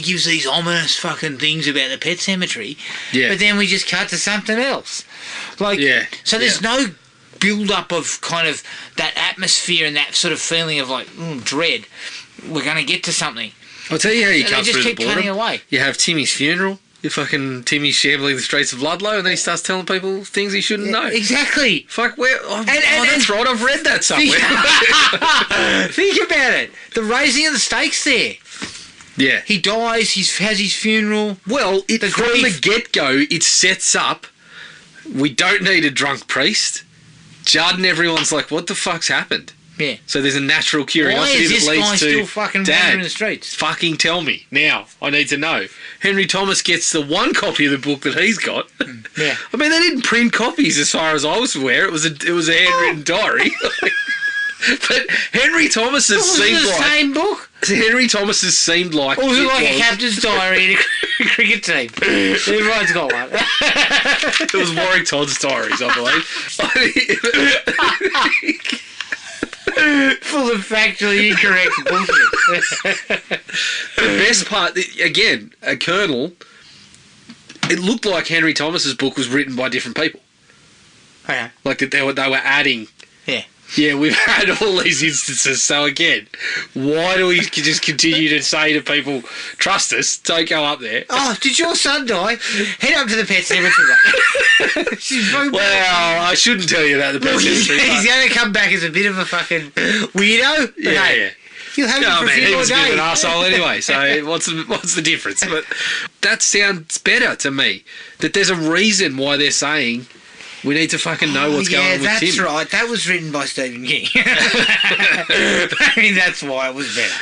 gives these ominous fucking things about the pet cemetery. Yeah. But then we just cut to something else. Like, Yeah, so there's no build up of kind of that atmosphere and that sort of feeling of like dread. We're going to get to something. I'll tell you how you So cut they just through keep the boredom. cutting away. You have Timmy's funeral. You fucking Timmy's shambling the streets of Ludlow, and then he starts telling people things he shouldn't know. Exactly. Fuck, where? That's right. I've read that somewhere. Think about it. The raising of the stakes there. Yeah. He dies. He has his funeral. Well, The from grief. the get-go, it sets up. We don't need a drunk priest. Judd and everyone's like, "What the fuck's happened?" Yeah. So there's a natural Why curiosity is this that leads guy to still fucking wandering Dad. the streets? Fucking tell me now. I need to know. Henry Thomas gets the one copy of the book that he's got. Yeah. I mean, they didn't print copies as far as I was aware. It was a handwritten diary. But Henry Thomas's Was it seemed the like same book? Henry Thomas's seemed like Or was it like a was- captain's diary in a cricket team? Everyone's got one. It was Warwick Todd's diaries, I believe. Full of factually incorrect bullshit. The best part, again, a colonel. It looked like Henry Thomas's book was written by different people. Okay. Like that they were adding. Yeah. Yeah, we've had all these instances. So again, why do we just continue to say to people, "Trust us, don't go up there"? Oh, did your son die? Head up to the pet cemetery. She's very Well, I shouldn't tell you about the Look, pet he's cemetery. going to come back as a bit of a fucking weirdo. Yeah, Okay. yeah. You'll have No, him for a man, few he more was a bit of days. an arsehole anyway, so what's the difference? But that sounds better to me. That there's a reason why they're saying we need to fucking know what's going on with that's Tim. right. That was written by Stephen King. I mean, that's why it was better.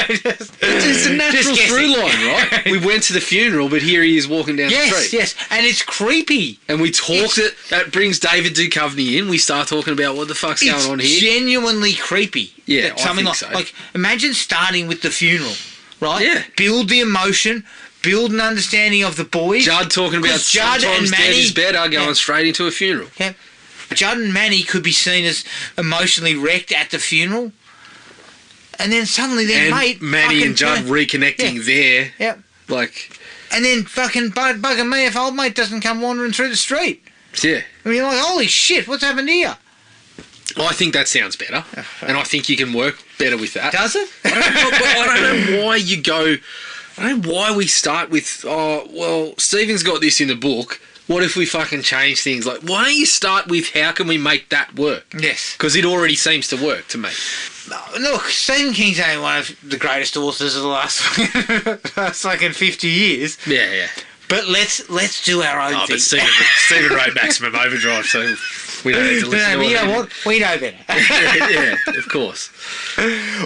It's a natural Just guessing. through line, right? We went to the funeral, but here he is walking down the Yes, street. yes. And it's creepy. And we talked it. That brings David Duchovny in. We start talking about what the fuck's going on here. Genuinely creepy. Yeah, That I something think like, so. imagine starting with the funeral, right? Yeah. Build the emotion, build an understanding of the boys. Judd talking about 'Cause Judd sometimes and dead Manny- is better, going straight into a funeral. Yeah. Judd and Manny could be seen as emotionally wrecked at the funeral. And then suddenly their And mate. Manny fucking and Judd turn- reconnecting there. Yeah. Like, And then fucking bugging me if old mate doesn't come wandering through the street. yeah. I mean, like, holy shit, what's happened here? I think that sounds better. And I think you can work better with that. Does it? I don't know why you go. I don't know why we start with. Oh well, Stephen's got this in the book. What if we fucking change things? Like, why don't you start with how can we make that work? Yes. Because it already seems to work to me. Look, Stephen King's only one of the greatest authors of the last fucking 50 years. Yeah, yeah. But let's do our own Oh, thing. but Stephen wrote Maximum Overdrive, so we don't need to listen to but you it. know what? We know better. Yeah, of course.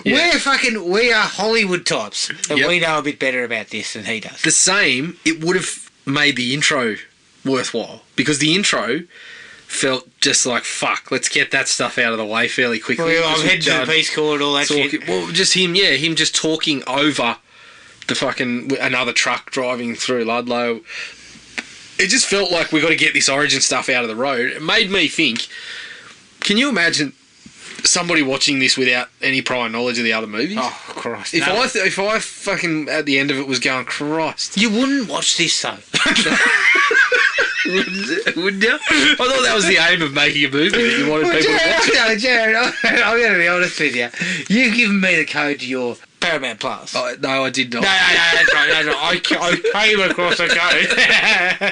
Yeah. We are Hollywood types, and Yep. we know a bit better about this than he does. The same, it would have made the intro worthwhile because the intro felt just like fuck. Let's get that stuff out of the way fairly quickly. Well, I'm Just heading to Judd the Peace Corps and all that talking, shit. well, just him. Yeah, him just talking over the fucking another truck driving through Ludlow. It just felt like we got to get this origin stuff out of the road. It made me think. Can you imagine somebody watching this without any prior knowledge of the other movies? Oh, Christ. If no. if I fucking at the end of it was going, Christ, You wouldn't watch this, though. wouldn't you? I thought that was the aim of making a movie that you wanted people to watch it. No, Jared, I'm going to be honest with you. You've given me the code to your Paramount Plus. Oh, no, I did not. No, that's right. That's right. I came across the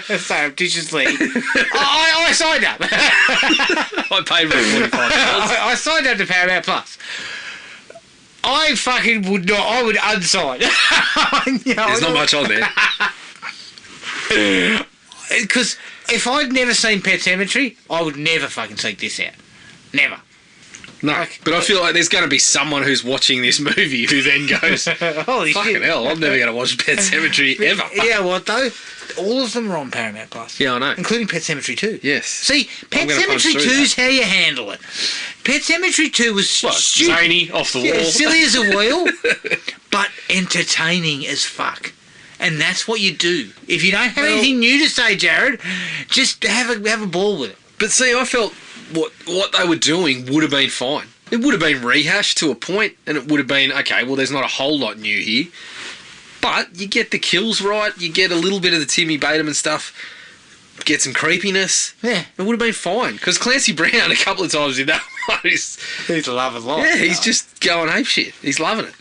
code surreptitiously. I signed up. I paid my $45. I signed up to Paramount Plus. I fucking would not. I would unsign. There's not much on there. Because if I'd never seen Pet Sematary, I would never fucking seek this out. Never. No, but I feel like there's going to be someone who's watching this movie who then goes, Holy fucking shit. hell, I'm never going to watch Pet Sematary ever. Yeah, what though? All of them are on Paramount Plus. Yeah, I know. Including Pet Sematary 2. Yes. See, Pet I'm gonna punch Sematary through 2 is how you handle it. Pet Sematary 2 was stupid. Zany, off the wall. Silly as a wheel, but entertaining as fuck. And that's what you do. If you don't have anything new to say, Jared, just have a ball with it. But see, I felt what they were doing would have been fine. It would have been rehashed to a point, and it would have been, okay, well, there's not a whole lot new here. But you get the kills right, you get a little bit of the Timmy Bateman stuff, get some creepiness. Yeah. It would have been fine. Because Clancy Brown, a couple of times in that one, He's loving life. yeah, he's just going ape shit. He's loving it.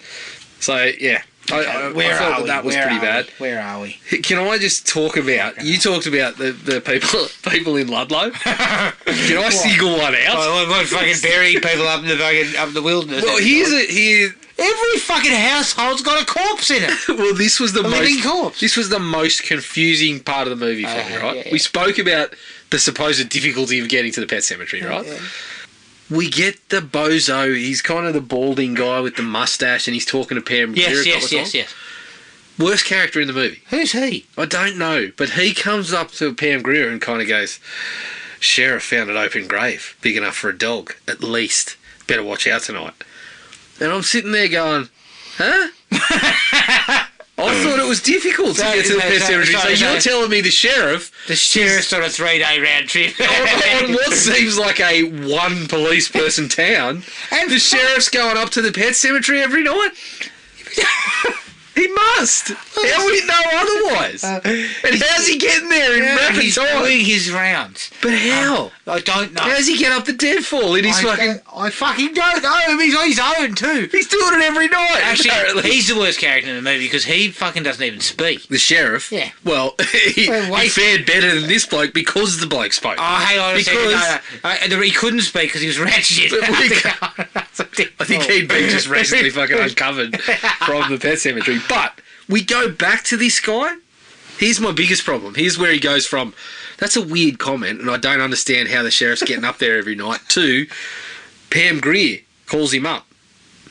So, yeah. I felt that was pretty bad. Where are we? Can I just talk about... You talked about the people in Ludlow. Can I single one out? I won't fucking bury people up in the wilderness. Well, every fucking household's got a corpse in it. Well, this was the living corpse. This was the most confusing part of the movie for me, right? Yeah. We spoke about the supposed difficulty of getting to the Pet Sematary, right? Yeah. We get the bozo. He's kind of the balding guy with the mustache, and he's talking to Pam Grier a couple of times. Yes. Worst character in the movie. Who's he? I don't know, but he comes up to Pam Grier and kind of goes, "Sheriff found an open grave, big enough for a dog, at least. Better watch out tonight." And I'm sitting there going, huh? I thought it was difficult to get to the Pet Cemetery. So you're telling me the sheriff's on a 3-day round trip. on what seems like a one police person town, and the sheriff's going up to the Pet Cemetery every night? He must. How would he know otherwise? And how's he getting there in rapid He's time? doing his rounds. But how? I don't know. How's he get up the deadfall in his fucking... I fucking don't know. He's on his own too. He's doing it every night, Actually, apparently. he's the worst character in the movie because he fucking doesn't even speak. The sheriff? Yeah. Well, he wait. fared better than this bloke because the bloke spoke. Oh, hang on a Because- second. No. He couldn't speak because he was rat shit. I think he'd been just recently fucking uncovered from the Pet Cemetery. But we go back to this guy. Here's my biggest problem. Here's where he goes from, that's a weird comment, and I don't understand how the sheriff's getting up there every night, to Pam Grier calls him up.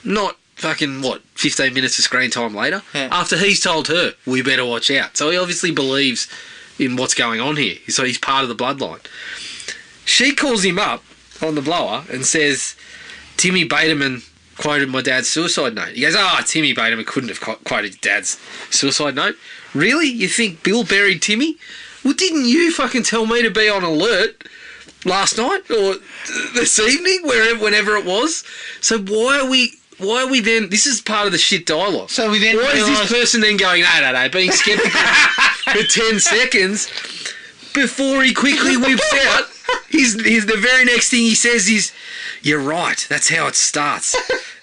Not fucking, 15 minutes of screen time later? Yeah. After he's told her, we better watch out. So he obviously believes in what's going on here. So he's part of the bloodline. She calls him up on the blower and says, Timmy Bateman quoted my dad's suicide note. He goes, Timmy Bateman couldn't have quoted your dad's suicide note. Really? You think Bill buried Timmy? Well, didn't you fucking tell me to be on alert last night or this evening, whenever it was? So why are we then... This is part of the shit dialogue. So we then why is this person then going, no, being sceptical for 10 seconds before he quickly whips out... the very next thing he says is, you're right, that's how it starts.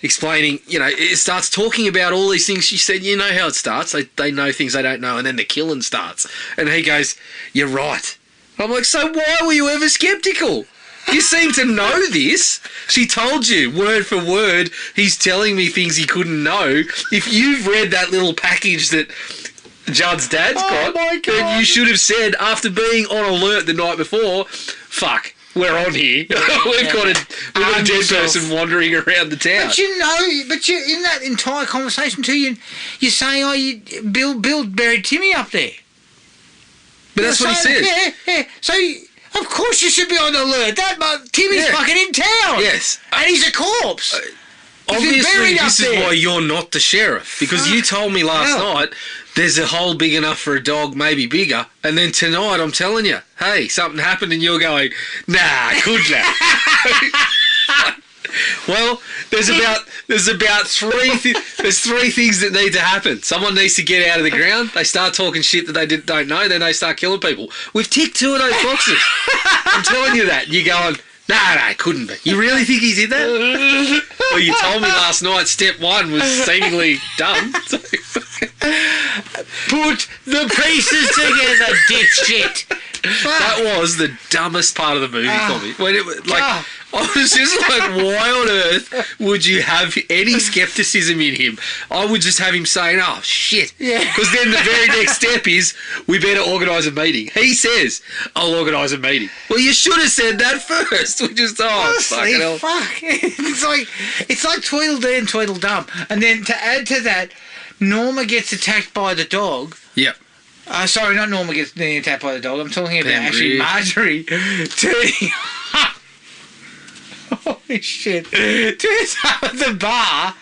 Explaining, it starts talking about all these things. She said, you know how it starts. They know things they don't know, and then the killing starts. And he goes, you're right. I'm like, so why were you ever sceptical? You seem to know this. She told you, word for word, he's telling me things he couldn't know. If you've read that little package that Judd's dad's got, then you should have said, after being on alert the night before, fuck, we're on here. We've got a dead person wandering around the town. But you in that entire conversation too, you're saying, Bill buried Timmy up there. But that's what he said. Yeah. So, of course you should be on alert. Timmy's fucking in town. Yes. And he's a corpse. Obviously, this is why you're not the sheriff. Because you told me last night there's a hole big enough for a dog, maybe bigger. And then tonight I'm telling you, hey, something happened, and you're going, nah, couldn't have. Well, there's about three things that need to happen. Someone needs to get out of the ground. They start talking shit that they don't know. Then they start killing people. We've ticked 2 of those boxes. I'm telling you that. You're going, no, couldn't be. You really think he did that? Well, you told me last night step 1 was seemingly done. So. Put the pieces together, dipshit. That was the dumbest part of the movie for me. When it was, like, Ah. I was just like, why on earth would you have any skepticism in him? I would just have him saying, oh, shit. Yeah. Because then the very next step is, we better organise a meeting. He says, I'll organise a meeting. Well, you should have said that first. We just, fucking hell. Fuck. It's like Tweedledee and Tweedledum. And then to add to that, Norma gets attacked by the dog. Yep. Sorry, not Norma gets attacked by the dog. I'm talking about Pam actually Grier. Marjorie turning up. Holy shit. Turns up at the bar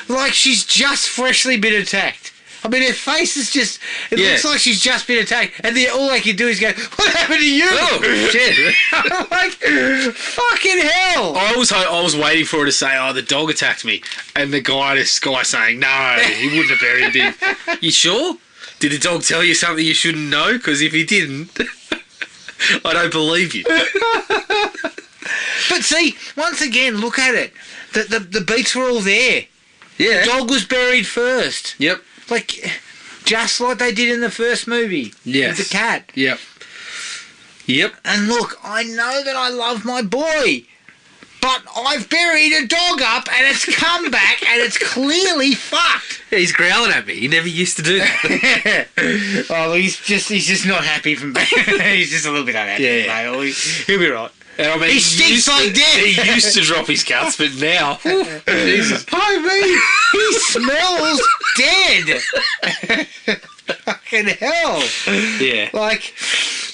like she's just freshly been attacked. I mean, her face is just... It looks like she's just been attacked. And then all they can do is go, what happened to you? Oh, shit. I'm like, fucking hell. I was waiting for her to say, oh, the dog attacked me. And this guy saying, no, he wouldn't have buried him. You sure? Did the dog tell you something you shouldn't know? Because if he didn't, I don't believe you. But see, once again, look at it. The beats were all there. Yeah. The dog was buried first. Yep. Like, just like they did in the first movie. Yes. With the cat. Yep. Yep. And look, I know that I love my boy, but I've buried a dog up and it's come back and it's clearly fucked. Yeah, he's growling at me. He never used to do that. Oh, he's just not happy from he's just a little bit unhappy. Yeah. Mate. He'll be right. And I mean, He stinks like death. He used to drop his guts, but now, Jesus. I mean, he smells dead. Fucking hell. Yeah. Like,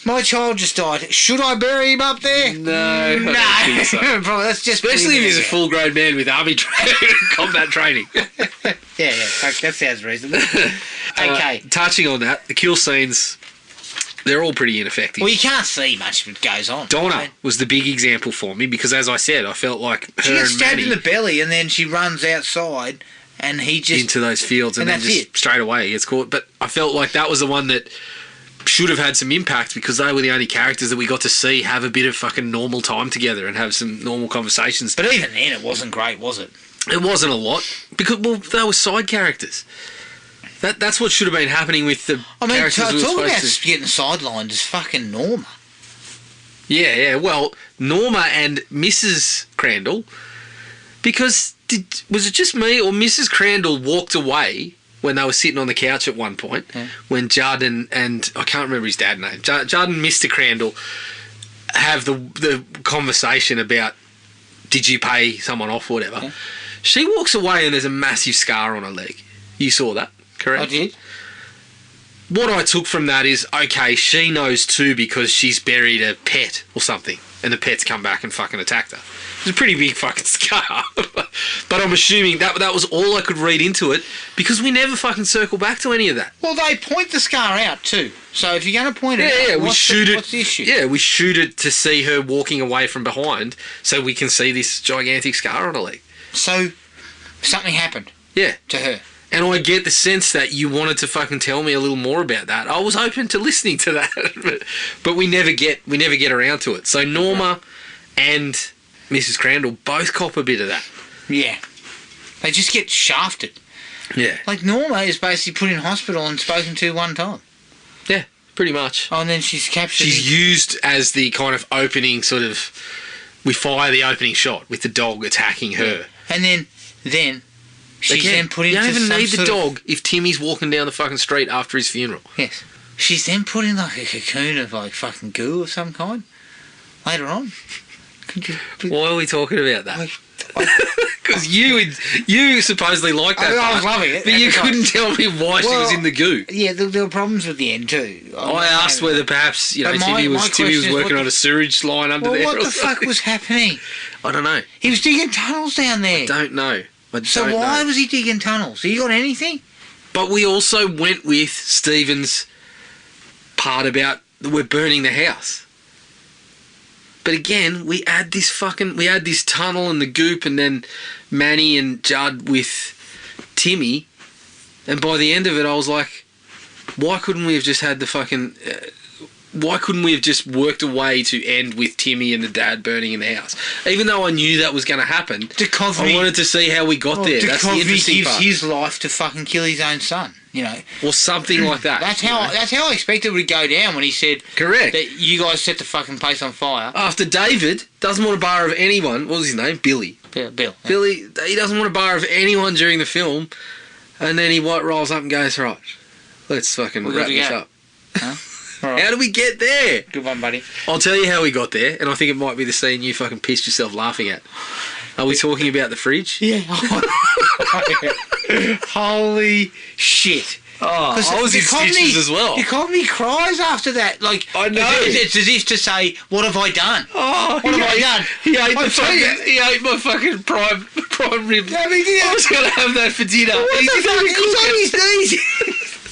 my child just died. Should I bury him up there? No, I don't think so. Bro, that's just Especially if he's a pretty full-grown man with army combat training. Yeah, that sounds reasonable. Okay. Touching on that, the kill scenes, they're all pretty ineffective. Well, you can't see much of what goes on. Donna was the big example for me because, as I said, I felt like her She gets and stabbed Maddie in the belly and then she runs outside and he just... into those fields and then that's just it. straight away gets caught. But I felt like that was the one that should have had some impact because they were the only characters that we got to see have a bit of fucking normal time together and have some normal conversations. But even then, it wasn't great, was it? It wasn't a lot because, well, they were side characters. That's what should have been happening with the characters we were talk supposed about to... getting sidelined is fucking Norma. Yeah. Well, Norma and Mrs. Crandall, because was it just me or Mrs. Crandall walked away when they were sitting on the couch at one point when Jardin and I can't remember his dad's name. Jardin and Mr. Crandall have the conversation about did you pay someone off or whatever. She walks away and there's a massive scar on her leg. You saw that, correct? I did. What I took from that is, okay, she knows too because she's buried a pet or something and the pet's come back and fucking attacked her. It's a pretty big fucking scar. But I'm assuming that was all I could read into it because we never fucking circle back to any of that. Well, they point the scar out too. So if you're going to point it out, what's the issue? Yeah, we shoot it to see her walking away from behind so we can see this gigantic scar on her leg. So something happened Yeah. to her. And I get the sense that you wanted to fucking tell me a little more about that. I was open to listening to that, but we never get around to it. So Norma and Mrs. Crandall both cop a bit of that. Yeah. They just get shafted. Yeah. Like Norma is basically put in hospital and spoken to one time. Yeah, pretty much. Oh, and then she's captured. She's used as the kind of opening sort of... We fire the opening shot with the dog attacking her. And then she's then put into you don't even some need the sort of- dog if Timmy's walking down the fucking street after his funeral. Yes. She's then put in like a cocoon of like fucking goo of some kind later on. Why are we talking about that? Because you supposedly like that. I was part, loving it. but you couldn't tell me why she was Well, in the goo. Yeah, there were problems with the end too. I asked whether perhaps But Timmy was question is working what on a sewage line under Well, there. what or the fuck something. was happening? I don't know. He was digging tunnels down there. Don't know. So why was he digging tunnels? He got anything? But we also went with Stephen's part about we're burning the house. But again, we add this tunnel and the goop, and then Manny and Judd with Timmy, and by the end of it, I was like, why couldn't we have just had the fucking? Why couldn't we have just worked a way to end with Timmy and the dad burning in the house? Even though I knew that was going to happen, I wanted to see how we got there. That's the Duchovny interesting gives part. his life to fucking kill his own son. you know. Or something like that. That's how I expected it would go down when he said... Correct. That you guys set the fucking place on fire. After David doesn't want a bar of anyone. What was his name? Billy. Bill. Yeah. Billy, he doesn't want a bar of anyone during the film. And then he rolls up and goes, right, let's fucking wrap this up. Huh? Right. How do we get there? Good one, buddy. I'll tell you how we got there, and I think it might be the scene you fucking pissed yourself laughing at. Are we talking about the fridge? Yeah. Holy shit. Oh, I was in stitches as well. Your comedy cries after that. Like, I know. It's as if to say, what have I done? Oh, what have I done? He ate my fucking prime rib. I was going to have that for dinner. He's on his knees.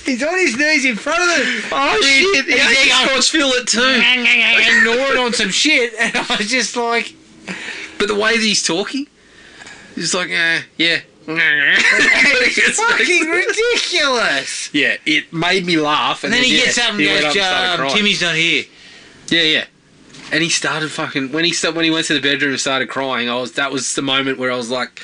He's on his knees in front of them. Oh, shit. He ate the Scotch fillet too. And gnawing on some shit. And I was just like... But the way that he's talking, he's like, yeah. It's fucking ridiculous. Yeah, it made me laugh. And then he gets up and goes, Timmy's not here. Yeah. And he started fucking... When he went to the bedroom and started crying, that was the moment where I was like,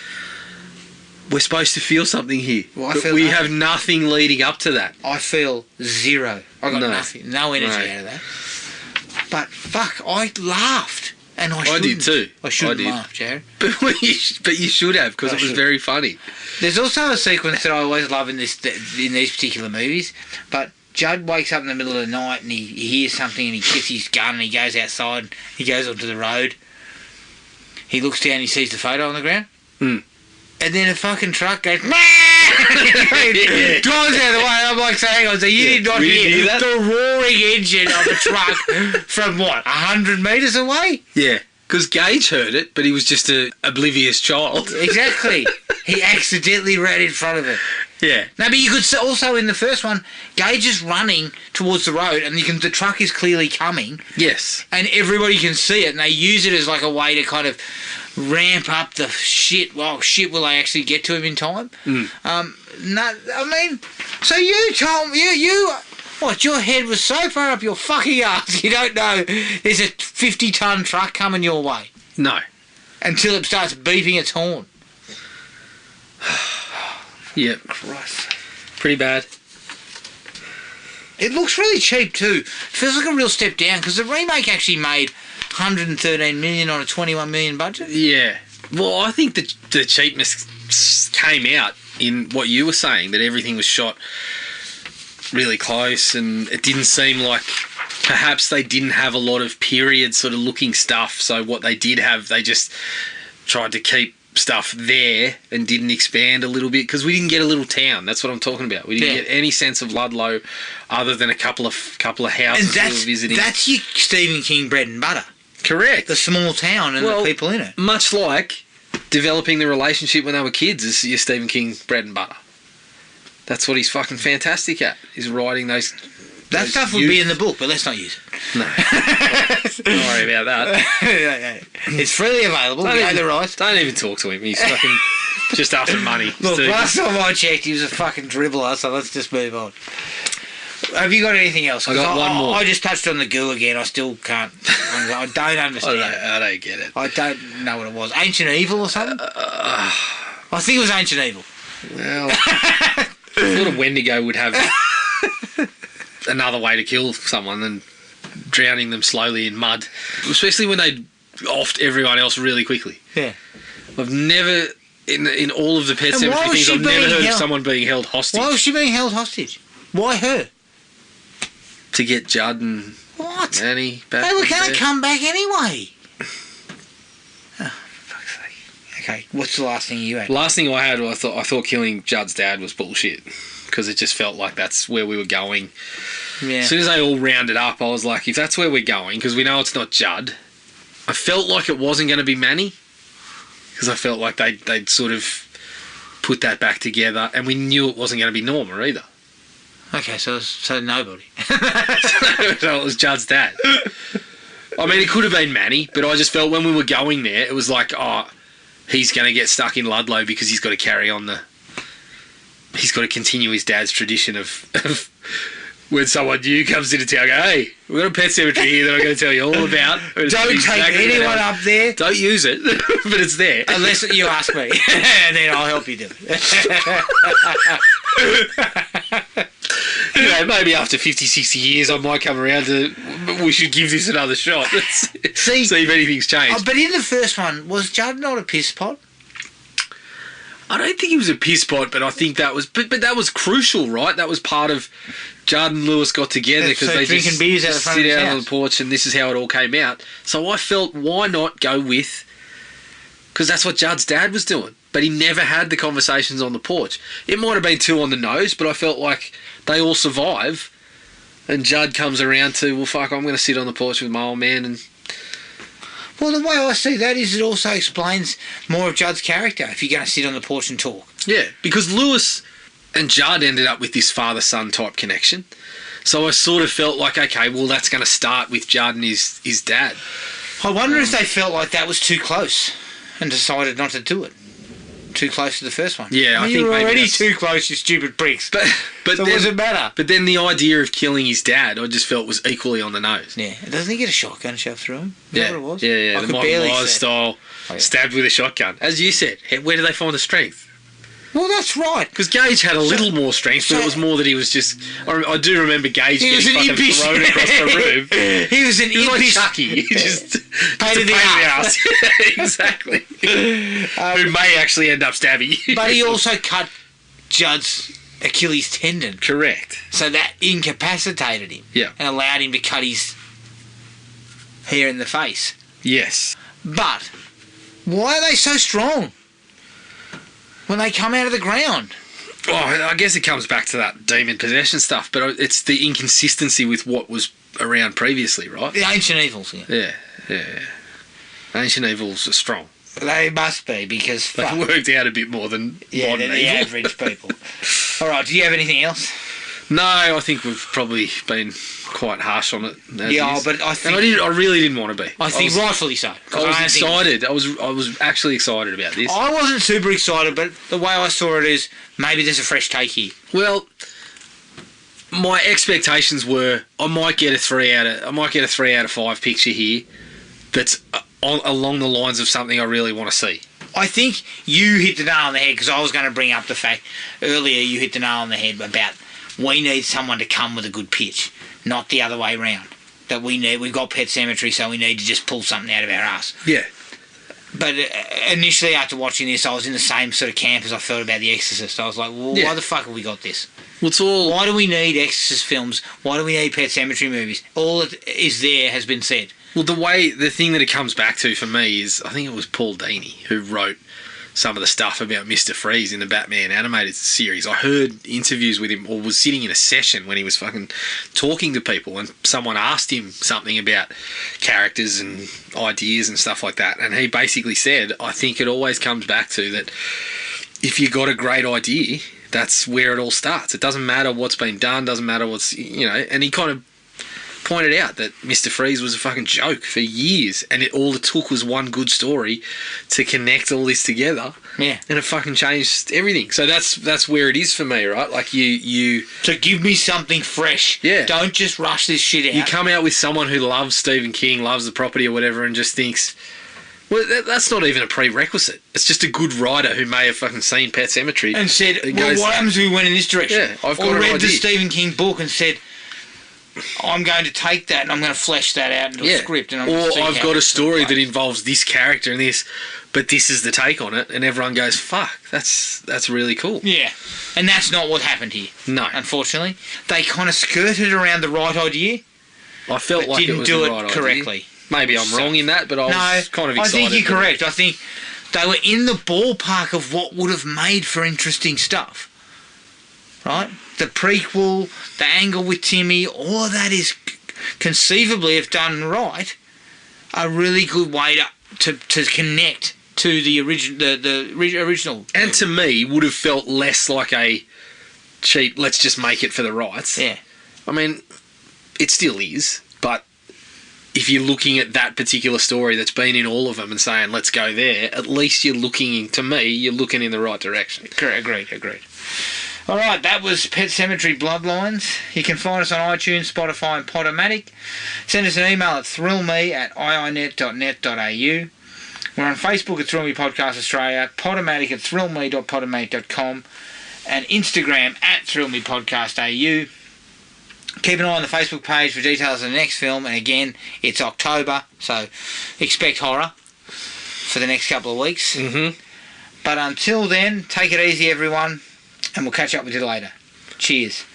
we're supposed to feel something here. Well, but we have nothing leading up to that. I feel zero. I got nothing. No energy out of that. But fuck, I laughed. And I did too. I shouldn't laugh, Jared. But you should have, because it was very funny. There's also a sequence that I always love in these particular movies. But Judd wakes up in the middle of the night and he hears something and he gets his gun and he goes outside. He goes onto the road. He looks down and he sees the photo on the ground. Mm. And then a fucking truck goes... Drives out of the way. I'm like, hang on, so you did not hear the roaring engine of a truck from, 100 metres away? Yeah, because Gage heard it, but he was just an oblivious child. Exactly. He accidentally ran in front of it. Yeah. No, but you could also, in the first one, Gage is running towards the road and the truck is clearly coming. Yes. And everybody can see it, and they use it as like a way to kind of ramp up the shit. Well, shit, will they actually get to him in time? No, I mean, so you told me, what, your head was so far up your fucking ass you don't know there's a 50-ton truck coming your way? No. Until it starts beeping its horn. Yep. Christ. Pretty bad. It looks really cheap too. Feels like a real step down because the remake actually made 113 million on a 21 million budget. Yeah. Well, I think the cheapness came out in what you were saying, that everything was shot really close and it didn't seem like perhaps they didn't have a lot of period sort of looking stuff. So what they did have, they just tried to keep stuff there and didn't expand a little bit because we didn't get a little town. That's what I'm talking about. We didn't get any sense of Ludlow other than a couple of houses we were visiting. That's your Stephen King bread and butter. Correct. The small town and the people in it. Much like developing the relationship when they were kids is your Stephen King bread and butter. That's what he's fucking fantastic at. He's writing those... That stuff would be in the book, but let's not use it. No. Don't worry about that. It's freely available. Don't even talk to him. He's fucking just after money. Look, last time I checked, he was a fucking dribbler, so let's just move on. Have you got anything else? I got one more. I just touched on the goo again. I still can't... I don't understand. I don't get it. I don't know what it was. Ancient Evil or something? I think it was Ancient Evil. Well... I thought a Wendigo would have another way to kill someone than drowning them slowly in mud, especially when they offed everyone else really quickly. Yeah, I've never in all of the Pet Sematary things I've never heard of someone being held hostage. Why was she being held hostage? Why her? To get Judd and Annie back. They were going to come back anyway. Oh, fuck's sake. Okay, what's the last thing you had? Last thing I had, I thought killing Judd's dad was bullshit because it just felt like that's where we were going. Yeah. As soon as they all rounded up, I was like, if that's where we're going, because we know it's not Judd, I felt like it wasn't going to be Manny because I felt like they'd sort of put that back together, and we knew it wasn't going to be Norma either. Okay, so nobody. So it was Judd's dad. I mean, it could have been Manny, but I just felt when we were going there, it was like, he's going to get stuck in Ludlow because he's got to carry on he's got to continue his dad's tradition of when someone new comes into town, go, hey, we've got a pet cemetery here that I'm going to tell you all about. Don't take anyone up there. Don't use it, but it's there. Unless you ask me, and then I'll help you do it. You know, maybe after 50, 60 years, I might come around to, we should give this another shot. See if anything's changed. But in the first one, was Judd not a piss pot? I don't think he was a piss pot, but I think that was... But that was crucial, right? That was part of... Judd and Lewis got together because they drinking just beers out the front of his sit out house on the porch, and this is how it all came out. So I felt, why not go with... Because that's what Judd's dad was doing. But he never had the conversations on the porch. It might have been too on the nose, but I felt like they all survive. And Judd comes around to, well, fuck, I'm going to sit on the porch with my old man. And well, the way I see that is it also explains more of Judd's character if you're going to sit on the porch and talk. yeah, because Lewis and Judd ended up with this father-son type connection. So I sort of felt like, okay, well, that's going to start with Judd and his dad. I wonder if they felt like that was too close and decided not to do it. Too close to the first one. Yeah, I think you were maybe already that's... too close, you stupid pricks. But so then, what does it matter? But then the idea of killing his dad, I just felt was equally on the nose. Yeah, doesn't he get a shotgun shoved through him? Is Yeah, that what it was? yeah. I The could Michael barely Myers see it. style, Oh, yeah. stabbed with a shotgun. As you said, where do they find the strength? Well, that's right. Because Gage had a little more strength, but so- it was more that he was just... I do remember Gage He was getting an fucking impish. thrown across the room. He was an He was like impish. Chucky. He just... Pain in the ass. Yeah, exactly. Who may actually end up stabbing you. But he also cut Judd's Achilles tendon. Correct. So that incapacitated him. Yeah. And allowed him to cut his hair in the face. Yes. But why are they so strong when they come out of the ground? Oh, I guess it comes back to that demon possession stuff, but it's the inconsistency with what was around previously, right? The ancient evils. Yeah. Yeah. Ancient evils are strong. They must be because They fuck. worked out a bit more than Yeah, modern they're the evil. average people. All right. Do you have anything else? No, I think we've probably been quite harsh on it. As Yeah, is. but I think and I really didn't want to be. I think was, rightfully so. 'Cause I was don't think- excited. I was actually excited about this. I wasn't super excited, but the way I saw it is maybe there's a fresh take here. Well, my expectations were I might get a 3 out of 5 picture here. That's along the lines of something I really want to see. I think you hit the nail on the head because I was going to bring up the fact earlier you hit the nail on the head about we need someone to come with a good pitch, not the other way round. That we've got Pet Sematary, so we need to just pull something out of our ass. Yeah. But initially after watching this, I was in the same sort of camp as I felt about The Exorcist. I was like, well, Yeah. why the fuck have we got this? Well, it's all... Why do we need Exorcist films? Why do we need Pet Sematary movies? All that is there has been said. Well, the thing that it comes back to for me is, I think it was Paul Dini who wrote some of the stuff about Mr. Freeze in the Batman animated series. I heard interviews with him, or was sitting in a session when he was fucking talking to people, and someone asked him something about characters and ideas and stuff like that, and he basically said, I think it always comes back to that if you got a great idea, that's where it all starts. It doesn't matter what's been done, doesn't matter what's, and he kind of pointed out that Mr. Freeze was a fucking joke for years, and all it took was one good story to connect all this together. Yeah. And it fucking changed everything. So that's where it is for me, right? Like you So give me something fresh. Yeah. Don't just rush this shit out. you come out with someone who loves Stephen King, loves the property or whatever, and just thinks, well, that's not even a prerequisite. It's just a good writer who may have fucking seen Pet Sematary and said, and well, goes, what happens if we went in this direction? Yeah, I've got or an read the idea. Stephen King book and said, I'm going to take that and I'm going to flesh that out into a script. And I'm going to see Or I've how got a it's story played. that involves this character and this, but this is the take on it, and everyone goes, fuck, that's really cool. Yeah. And that's not what happened here. No. Unfortunately. They kind of skirted around the right idea, I felt but like didn't it was do the it right idea. correctly. Maybe I'm wrong in that, but I was kind of excited. I think you're for it. correct. I think they were in the ballpark of what would have made for interesting stuff. Right? The prequel, the angle with Timmy, all of that is conceivably, if done right, a really good way to connect to the original. And to me, would have felt less like a cheap, let's just make it for the rights. Yeah. I mean, it still is, but if you're looking at that particular story that's been in all of them and saying, let's go there, at least you're looking in the right direction. Agreed. All right, that was Pet Sematary Bloodlines. You can find us on iTunes, Spotify and Podomatic. Send us an email at thrillme@iinet.net.au. We're on Facebook at Thrill Me Podcast Australia, Podomatic at thrillme.podomatic.com, and Instagram at ThrillMePodcastAU. Keep an eye on the Facebook page for details of the next film, and again, it's October, so expect horror for the next couple of weeks. But until then, take it easy, everyone, and we'll catch up with you later. Cheers.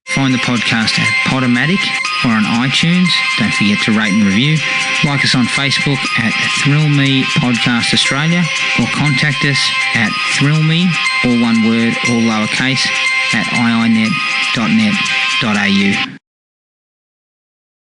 Find the podcast at Podomatic or on iTunes. Don't forget to rate and review. Like us on Facebook at Thrill Me Podcast Australia, or contact us at thrillme, all one word, all lowercase, at iinet.net.au.